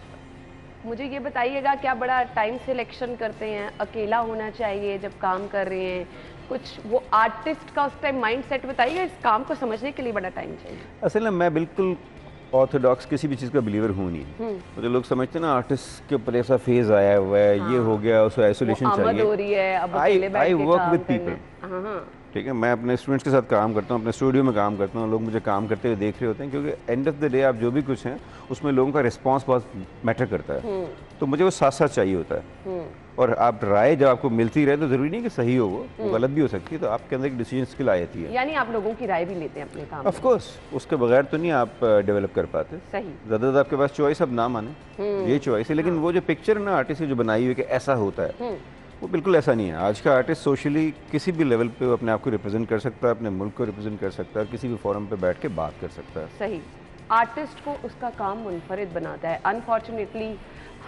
मुझे ये बताइएगा, क्या बड़ा टाइम सिलेक्शन करते हैं? अकेला होना चाहिए जब काम कर रहे हैं? कुछ वो आर्टिस्ट का उस टाइम माइंड सेट बताइएगा, इस काम को समझने के लिए बड़ा टाइम चाहिए। असल में मैं बिल्कुल ऑर्थोडॉक्स किसी भी चीज़ का बिलीवर हूँ नहीं। तो लोग समझते हैं ना आर्टिस्ट के ऊपर ऐसा फेज आया हुआ है, ये हो गया, उसको आइसोलेशन चाहिए। हो रही है, अब अकेले बैठ के आई वर्क काम विद करना पीपल। है। हाँ, ठीक है, मैं अपने स्टूडेंट्स के साथ काम करता हूँ, अपने स्टूडियो में काम करता हूँ, लोग मुझे काम करते हुए देख रहे होते हैं, क्योंकि एंड ऑफ द डे आप जो भी कुछ हैं उसमें लोगों का रिस्पांस बहुत मैटर करता है। तो मुझे वो साथ साथ चाहिए होता है। और आप राय जब आपको मिलती रहे तो ज़रूरी नहीं कि सही हो, वो गलत भी हो सकती है। तो आपके अंदर एक डिसीजन स्किल आ जाती है। यानी आप लोगों की राय भी लेते हैं अपने काम ऑफ कोर्स, उसके बगैर तो नहीं आप डेवलप कर पाते। सही। ज़्यादातर आपके पास चॉइस, अब ना माने ये चॉइस है, लेकिन वो जो पिक्चर है ना आर्टिस्ट की जो बनाई हुई कि ऐसा होता है, वो बिल्कुल ऐसा नहीं है। आज का आर्टिस्ट सोशली किसी भी लेवल पे अपने आप को रिप्रेजेंट कर सकता है, अपने मुल्क को रिप्रेजेंट कर सकता है, किसी भी फोरम पे बैठ के बात कर सकता है। सही। आर्टिस्ट को उसका काम मुनफरिद बनाता है। अनफॉर्चुनेटली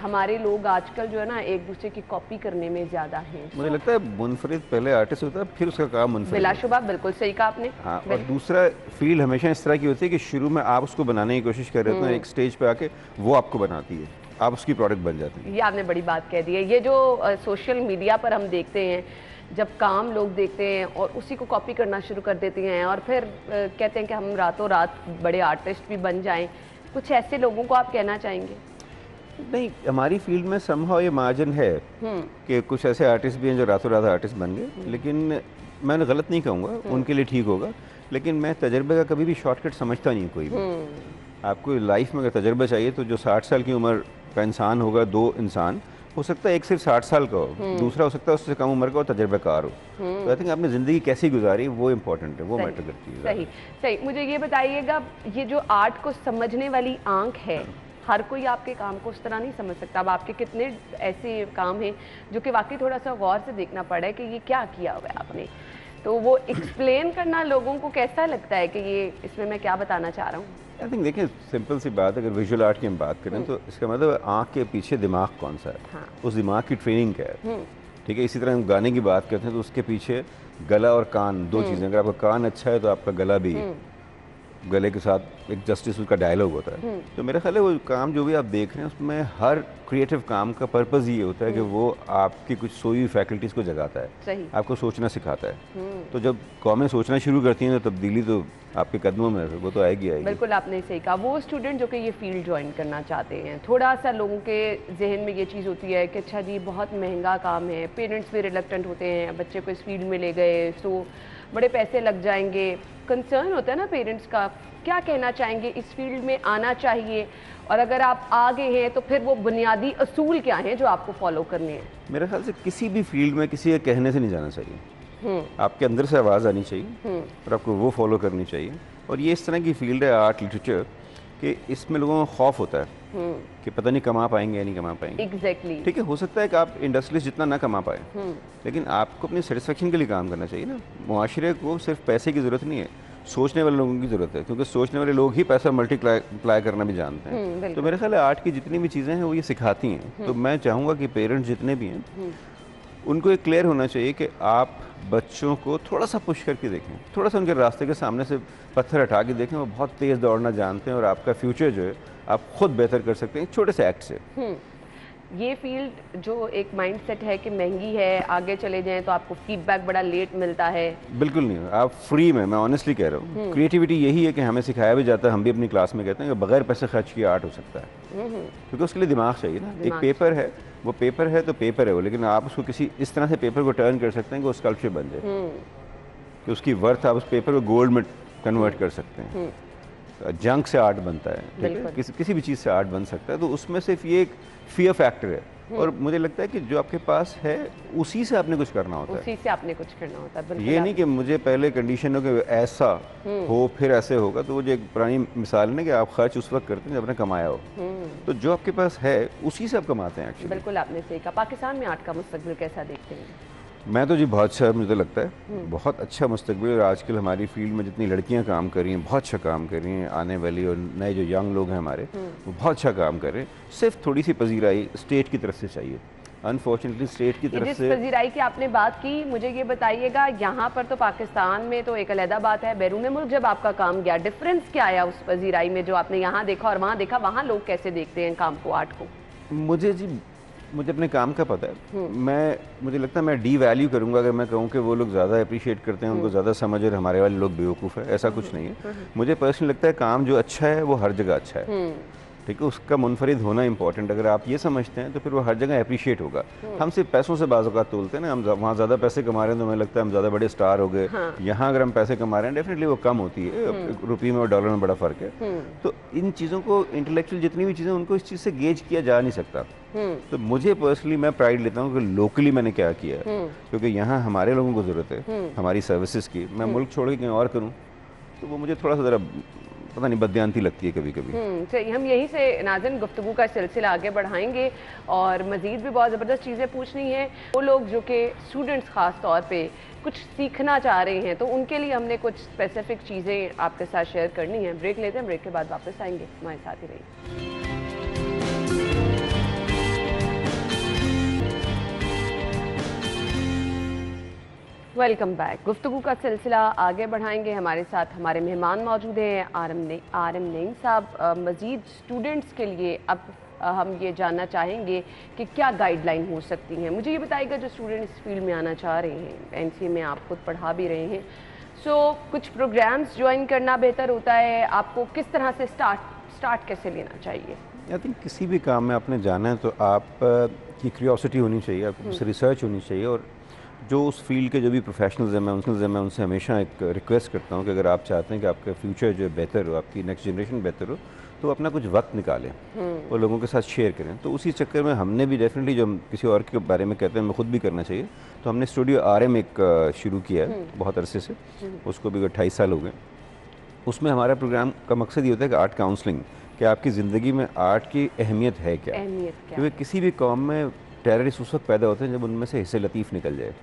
हमारे लोग आजकल जो है ना एक दूसरे की कॉपी करने में ज़्यादा हैं। मुझे लगता है मुनफरिद पहले आर्टिस्ट होता है, फिर उसका काम मुनफरिद। बिलाशुबा, बिल्कुल सही कहा आपने। हाँ, और दूसरा फील्ड हमेशा इस तरह की होती है कि शुरू में आप उसको बनाने की कोशिश कर रहे हो, एक स्टेज पे आके वो आपको बनाती है, आप उसकी प्रोडक्ट बन जाती है। ये आपने बड़ी बात कह दी है। ये जो सोशल मीडिया पर हम देखते हैं, जब काम लोग देखते हैं और उसी को कॉपी करना शुरू कर देते हैं और फिर कहते हैं कि हम रातों रात बड़े आर्टिस्ट भी बन जाएं, कुछ ऐसे लोगों को आप कहना चाहेंगे? नहीं, हमारी फील्ड में समहाउ ये मार्जिन है कि कुछ ऐसे आर्टिस्ट भी हैं जो रातों रात आर्टिस्ट बन गए, लेकिन मैं गलत नहीं कहूँगा, उनके लिए ठीक होगा, लेकिन मैं तजर्बे का कभी भी शॉर्टकट समझता नहीं कोई भी। आपको लाइफ में अगर तजर्बा चाहिए तो जो 60 साल की उम्र का इंसान होगा, दो इंसान हो सकता है, एक सिर्फ 60 साल का हो, दूसरा हो सकता है उससे कम उम्र का और तजर्बेकार हो। तो आई थिंक आपने ज़िंदगी कैसी गुजारी वो इम्पोर्टेंट है, वो मैटर करती है। सही सही। मुझे ये बताइएगा, ये जो आर्ट को समझने वाली आंख है, हर कोई आपके काम को उस तरह नहीं समझ सकता। अब आपके कितने ऐसे काम हैं जो कि वाकई थोड़ा सा गौर से देखना पड़ा है कि ये क्या किया हुआ है आपने, तो वो एक्सप्लेन करना लोगों को कैसा लगता है कि ये इसमें मैं क्या बताना चाह रहा हूँ? आई थिंक देखिए, सिंपल सी बात, अगर विजुअल आर्ट की हम बात करें तो इसका मतलब आँख के पीछे दिमाग कौन सा है, हाँ। उस दिमाग की ट्रेनिंग क्या है, ठीक है। इसी तरह हम गाने की बात करते हैं तो उसके पीछे गला और कान, दो चीज़ें। अगर आपका कान अच्छा है तो आपका गला भी, गले के साथ एक जस्टिस उसका डायलॉग होता है। तो मेरा ख्याल है वो काम जो भी आप देख रहे हैं उसमें हर क्रिएटिव काम का पर्पज़ ये होता है कि वो आपकी कुछ सोई हुई फैकल्टीज़ को जगाता है, सही। आपको सोचना सिखाता है। तो जब कौमें सोचना शुरू करती हैं तो तब्दीली तो आपके कदमों में है, वो तो आएगी आएगी। बिल्कुल आपने सही कहा। वो स्टूडेंट जो कि ये फील्ड ज्वाइन करना चाहते हैं, थोड़ा सा लोगों के जहन में ये चीज़ होती है कि अच्छा जी बहुत महंगा काम है, पेरेंट्स भी रिलक्टेंट होते हैं, बच्चे को इस फील्ड में ले गए तो बड़े पैसे लग जाएंगे, कंसर्न होता है ना पेरेंट्स का। क्या कहना चाहेंगे, इस फील्ड में आना चाहिए, और अगर आप आ गए हैं तो फिर वो बुनियादी असूल क्या हैं जो आपको फॉलो करने हैं? मेरे ख्याल से किसी भी फील्ड में किसी के कहने से नहीं जाना चाहिए, आपके अंदर से आवाज़ आनी चाहिए और आपको वो फॉलो करनी चाहिए। और ये इस तरह की फील्ड है आर्ट लिटरेचर कि इसमें लोगों को खौफ होता है कि पता नहीं कमा पाएंगे या नहीं कमा पाएंगे। एग्जैक्टली। ठीक है, हो सकता है कि आप इंडस्ट्रियलिस्ट जितना ना कमा पाए, लेकिन आपको अपनी सेटिस्फेक्शन के लिए काम करना चाहिए ना। मुआशरे को सिर्फ पैसे की ज़रूरत नहीं है, सोचने वाले लोगों की ज़रूरत है, क्योंकि सोचने वाले लोग ही पैसा मल्टीप्लाई करना भी जानते हैं। तो मेरे ख्याल है आर्ट की जितनी भी चीज़ें हैं वो ये सिखाती हैं। तो मैं चाहूँगा कि पेरेंट्स जितने भी हैं उनको ये क्लियर होना चाहिए कि आप बच्चों को थोड़ा सा पुश करके देखें, थोड़ा सा उनके रास्ते के सामने से पत्थर हटा के देखें। वो बहुत तेज़ दौड़ना जानते हैं और आपका फ्यूचर जो है आप खुद बेहतर कर सकते हैं छोटे से एक्ट से। ये फील्ड जो एक माइंडसेट है कि महंगी है, आगे चले जाएं तो आपको फीडबैक बड़ा लेट मिलता है। बिल्कुल नहीं, आप फ्री में, मैं ऑनेस्टली कह रहा हूँ, क्रिएटिविटी यही है कि हमें सिखाया भी जाता है, हम भी अपनी क्लास में कहते हैं कि बगैर पैसे खर्च किए आर्ट हो सकता है, क्योंकि उसके लिए दिमाग चाहिए ना। एक पेपर है, वो पेपर है तो पेपर है वो, लेकिन आप उसको किसी इस तरह से पेपर को टर्न कर सकते हैं कि वो स्कल्पचर बन जाए, कि उसकी वर्थ आप उस पेपर को गोल्ड में कन्वर्ट कर सकते हैं। जंक से आर्ट बनता है, ठीक है, किसी भी चीज़ से आर्ट बन सकता है। तो उसमें सिर्फ ये एक फियर फैक्टर है, और मुझे लगता है कि जो आपके पास है उसी से आपने कुछ करना होता है, उसी से आपने कुछ करना होता है। ये नहीं कि मुझे पहले कंडीशन हो कि ऐसा हो फिर ऐसे होगा। तो वो जो एक पुरानी मिसाल है ना कि आप खर्च उस वक्त करते हैं जब आपने कमाया हो, तो जो आपके पास है उसी से आप कमाते हैं एक्चुअली। बिल्कुल आपने सही कहा। पाकिस्तान में आर्ट का मुस्तकबिल कैसा देखते हैं? मैं तो जी बहुत अच्छा, मुझे लगता है बहुत अच्छा मुस्तकबिल। और आजकल हमारी फील्ड में जितनी लड़कियां काम कर रही हैं, बहुत अच्छा काम कर रही हैं, आने वाली और नए जो यंग लोग हैं हमारे, वो बहुत अच्छा काम कर रहे हैं। सिर्फ थोड़ी सी पजीराई स्टेट की तरफ से चाहिए। अनफॉर्चुनेटली स्टेट की तरफ से पजीराई की आपने बात की, मुझे ये बताइएगा, यहाँ पर तो पाकिस्तान में तो एक अलहदा बात है, बैरून मुल्क जब आपका काम गया, डिफरेंस क्या आया उस पजीराई में जो आपने यहाँ देखा और वहाँ देखा? वहाँ लोग कैसे देखते हैं काम को, आर्ट को? मुझे अपने काम का पता है। मुझे लगता है मैं डी वैल्यू करूंगा अगर मैं कहूँ कि वो लोग ज़्यादा अप्रिशिएट करते हैं, उनको ज़्यादा समझ और हमारे वाले लोग बेवकूफ़ है। ऐसा कुछ नहीं है। मुझे पर्सनली लगता है काम जो अच्छा है वो हर जगह अच्छा है, ठीक है, उसका मुनफरिद होना इंपॉर्टेंट। अगर आप ये समझते हैं तो फिर वो हर जगह अप्रिशिएट होगा। हम सिर्फ पैसों से बाज़ औक़ात तोलते हैं ना, हम वहाँ ज़्यादा पैसे कमा रहे हैं तो हमें लगता है हम ज़्यादा बड़े स्टार हो गए। यहाँ अगर हम पैसे कमा रहे हैं डेफिनेटली वो कम होती है, रुपये में और डॉलर में बड़ा फ़र्क है। तो इन चीज़ों को, इंटेलेक्चुअल जितनी भी चीज़ें, उनको इस चीज़ से गेज किया जा नहीं सकता। तो मुझे पर्सनली, मैं प्राइड लेता हूँ कि लोकली मैंने क्या किया है, क्योंकि यहाँ हमारे लोगों को ज़रूरत है हमारी सर्विसेज की। मैं मुल्क छोड़ के कहीं और करूँ तो वो मुझे थोड़ा सा ज़रा पता नहीं बदयांती लगती है कभी कभी। सही, हम यहीं से नाज़रीन गुफ्तगू का सिलसिला आगे बढ़ाएंगे और मज़ीद भी बहुत ज़बरदस्त चीज़ें पूछनी हैं। वो लोग जो कि स्टूडेंट्स ख़ास तौर पे कुछ सीखना चाह रहे हैं तो उनके लिए हमने कुछ स्पेसिफिक चीज़ें आपके साथ शेयर करनी है। ब्रेक लेते हैं, ब्रेक के बाद वापस आएंगे, हमारे साथ ही रहिए। Welcome back. गुफ्तगू का सिलसिला आगे बढ़ाएंगे। हमारे साथ हमारे मेहमान मौजूद हैं आर एम नईम साहब। मज़ीद स्टूडेंट्स के लिए अब हम ये जानना चाहेंगे कि क्या गाइडलाइन हो सकती हैं। मुझे ये बताइएगा, जो स्टूडेंट इस फील्ड में आना चाह रहे हैं, एनसीए में आप खुद पढ़ा भी रहे हैं, सो कुछ प्रोग्राम्स ज्वाइन करना बेहतर होता है, आपको किस तरह से स्टार्ट कैसे लेना चाहिए? आई थिंक किसी भी काम में आपने जाना है तो आप की क्यूरियोसिटी होनी चाहिए, आपको रिसर्च होनी चाहिए, और जो उस फील्ड के जो भी प्रोफेशनल्स हैं मैं उनसे हमेशा एक रिक्वेस्ट करता हूँ कि अगर आप चाहते हैं कि आपका फ्यूचर जो है बेहतर हो, आपकी नेक्स्ट जनरेशन बेहतर हो, तो अपना कुछ वक्त निकालें और लोगों के साथ शेयर करें। तो उसी चक्कर में हमने भी डेफिनेटली, जो हम किसी और के बारे में कहते हैं हमें खुद भी करना चाहिए, तो हमने स्टूडियो RM एक शुरू किया है बहुत अरसे से, उसको भी 28 साल हो गए। उसमें हमारा प्रोग्राम का मकसद ये होता है कि आर्ट काउंसलिंग, कि आपकी ज़िंदगी में आर्ट की अहमियत है क्या। क्योंकि किसी भी कौम में टेररिस्ट उस वक्त पैदा होते हैं जब उनमें से हिस्से लतीफ़ निकल जाए,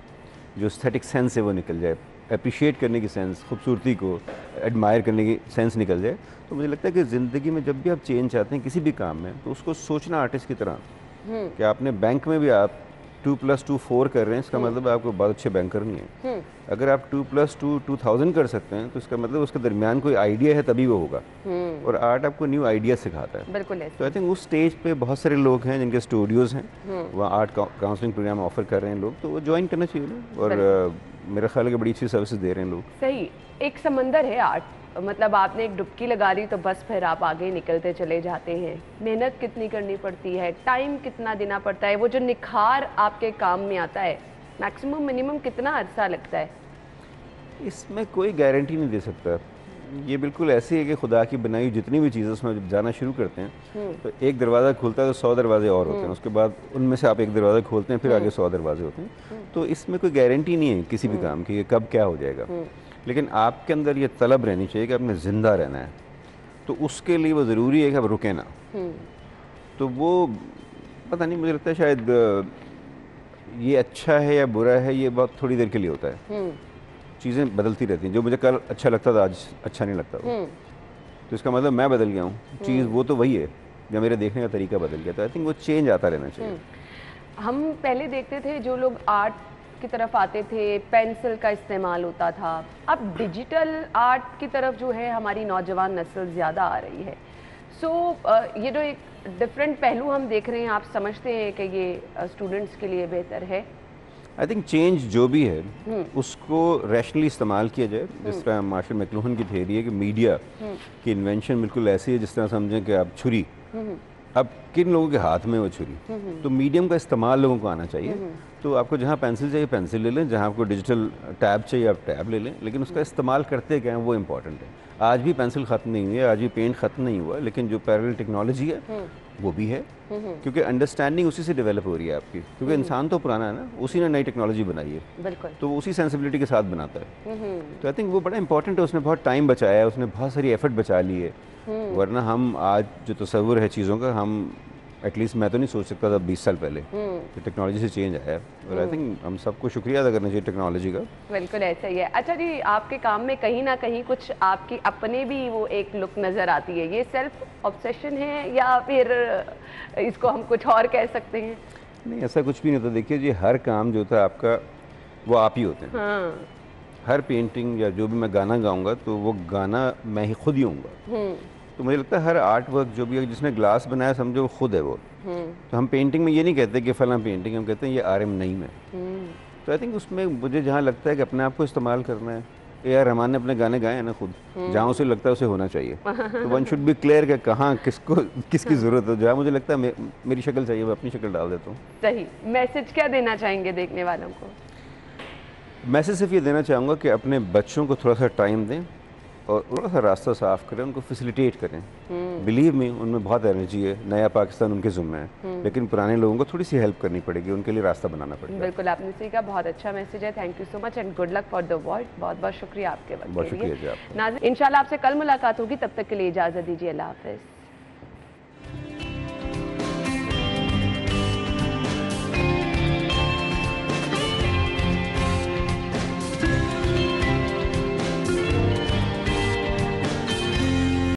जो एस्थेटिक सेंस है वो निकल जाए, अप्रिशिएट करने की सेंस, खूबसूरती को एडमायर करने की सेंस निकल जाए। तो मुझे लगता है कि ज़िंदगी में जब भी आप चेंज चाहते हैं किसी भी काम में, तो उसको सोचना आर्टिस्ट की तरह कि आपने बैंक में भी आप 2+2 4 कर रहे हैं, इसका मतलब आपको बहुत अच्छे बैंकर नहीं है। अगर आप 2+2 2000 कर सकते हैं तो इसका मतलब उसके दरमियान कोई आइडिया है, तभी वो होगा। और आर्ट आपको न्यू आइडिया सिखाता है। बिल्कुल। तो आई थिंक उस स्टेज पे बहुत सारे लोग हैं जिनके स्टूडियोज़ हैं, वहाँ आर्ट काउंसलिंग प्रोग्राम ऑफर कर रहे हैं लोग, तो वो ज्वाइन करना चाहिए लोग, और मेरा ख्याल है कि बड़ी अच्छी सर्विसेज दे रहे हैं लोग। सही, एक समंदर है आर्ट, मतलब आपने एक डुबकी लगा दी तो बस फिर आप आगे निकलते चले जाते हैं। मेहनत कितनी करनी पड़ती है, टाइम कितना देना पड़ता है, वो जो निखार आपके काम में आता है, मैक्सिमम मिनिमम कितना अरसा लगता है? इसमें कोई गारंटी नहीं दे सकता। ये बिल्कुल ऐसी है कि खुदा की बनाई जितनी भी चीज़ें, उसमें जब जाना शुरू करते हैं तो एक दरवाज़ा खुलता है तो 100 दरवाजे और होते हैं, उसके बाद उनमें से आप एक दरवाज़ा खोलते हैं, फिर आगे 100 दरवाजे होते हैं। तो इसमें कोई गारंटी नहीं है किसी भी काम की, कब क्या हो जाएगा। लेकिन आपके अंदर ये तलब रहनी चाहिए कि आपने ज़िंदा रहना है, तो उसके लिए वो ज़रूरी है कि आप रुके ना। तो वो पता नहीं, मुझे लगता है शायद ये अच्छा है या बुरा है, ये बहुत थोड़ी देर के लिए होता है। चीज़ें बदलती रहती हैं, जो मुझे कल अच्छा लगता था आज अच्छा नहीं लगता वो। तो इसका मतलब मैं बदल गया हूँ, चीज़ वो तो वही है, या मेरे देखने का तरीका बदल गया। तो आई थिंक वो चेंज आता रहना चाहिए। हम पहले देखते थे जो लोग आर्ट की तरफ आते थे, पेंसिल का इस्तेमाल होता था, अब डिजिटल आर्ट की तरफ जो है हमारी नौजवान नस्ल ज़्यादा आ रही है। सो ये जो एक डिफरेंट पहलू हम देख रहे हैं, आप समझते हैं कि ये स्टूडेंट्स के लिए बेहतर है? आई थिंक चेंज जो भी है उसको रैशनली इस्तेमाल किया जाए। जिस तरह मार्शल मैकलुहन की थ्योरी है कि मीडिया की इन्वेंशन बिल्कुल ऐसी है जिस तरह समझें कि आप छुरी, अब किन लोगों के हाथ में वो छुरी, तो मीडियम का इस्तेमाल लोगों को आना चाहिए। तो आपको जहाँ पेंसिल चाहिए पेंसिल ले लें, जहाँ आपको डिजिटल टैब चाहिए आप टैब ले लें, लेकिन उसका इस्तेमाल करते क्या हैं वो इम्पॉर्टेंट है। आज भी पेंसिल ख़त्म नहीं हुई है, आज भी पेंट ख़त्म नहीं हुआ, लेकिन जो पैरेलल टेक्नोलॉजी है वो भी है, क्योंकि अंडरस्टैंडिंग उसी से डेवलप हो रही है आपकी, क्योंकि इंसान तो पुराना है ना, उसी ने नई टेक्नोलॉजी बनाई है, बिल्कुल, तो वो उसी सेंसिबिलिटी के साथ बनाता है। तो आई थिंक वो बड़ा इंपॉर्टेंट है, उसने बहुत टाइम बचाया है, उसने बहुत सारी एफर्ट बचा ली है। वरना हम आज जो तस्वुर है चीज़ों का, हम एटलीस्ट मैं तो नहीं सोच सकता था 20 साल पहले कि टेक्नोलॉजी से चेंज आया है। और आई थिंक हम सबको शुक्रिया अदा करना चाहिए टेक्नोलॉजी का। बिल्कुल ऐसा ही है। अच्छा जी, आपके काम में कहीं ना कहीं कुछ आपकी अपने भी वो एक लुक नज़र आती है, ये सेल्फ ऑब्सेशन है या फिर इसको हम कुछ और कह सकते हैं? नहीं, ऐसा कुछ भी नहीं होता। देखिए जी, हर काम जो होता है आपका वो आप ही होते हैं। हाँ। हर पेंटिंग या जो भी मैं गाना गाऊंगा तो वो गाना मैं ही खुद ही हूँगा। तो मुझे लगता है हर आर्ट वर्क जो भी है, जिसने ग्लास बनाया समझो वो खुद है वो। तो हम पेंटिंग में ये नहीं कहते कि फलां पेंटिंग, हम कहते हैं ये RM नईम है। तो आई थिंक उसमें मुझे जहाँ लगता है कि अपने आप को इस्तेमाल करना है, AR रहमान ने अपने गाने गाए हैं ना खुद, जहाँ उसे लगता है उसे होना चाहिए। तो वन शुड बी क्लियर कि कहाँ किसको किसकी ज़रूरत है। जहाँ मुझे लगता है मेरी शक्ल चाहिए, मैं अपनी शक्ल डाल देता हूँ। सही। मैसेज क्या देना चाहेंगे देखने वालों को? मैसेज सिर्फ ये देना चाहूँगा कि अपने बच्चों को थोड़ा सा टाइम दें, और थोड़ा सा रास्ता साफ करें, उनको फैसिलिटेट करें। बिलीव मी, उनमें बहुत एनर्जी है, नया पाकिस्तान उनके ज़िम्मे है, लेकिन पुराने लोगों को थोड़ी सी हेल्प करनी पड़ेगी, उनके लिए रास्ता बनाना पड़ेगा। बिल्कुल, आपने सही कहा, बहुत अच्छा मैसेज है। Thank you so much and good luck for the world. बहुत बहुत शुक्रिया आपके वक्त बहुत के लिए। शुक्रिया जी आपका। नाज़रीन, इंशाल्लाह आपसे कल मुलाकात होगी, तब तक के लिए इजाज़त दीजिए। अल्लाह हाफ़िज़।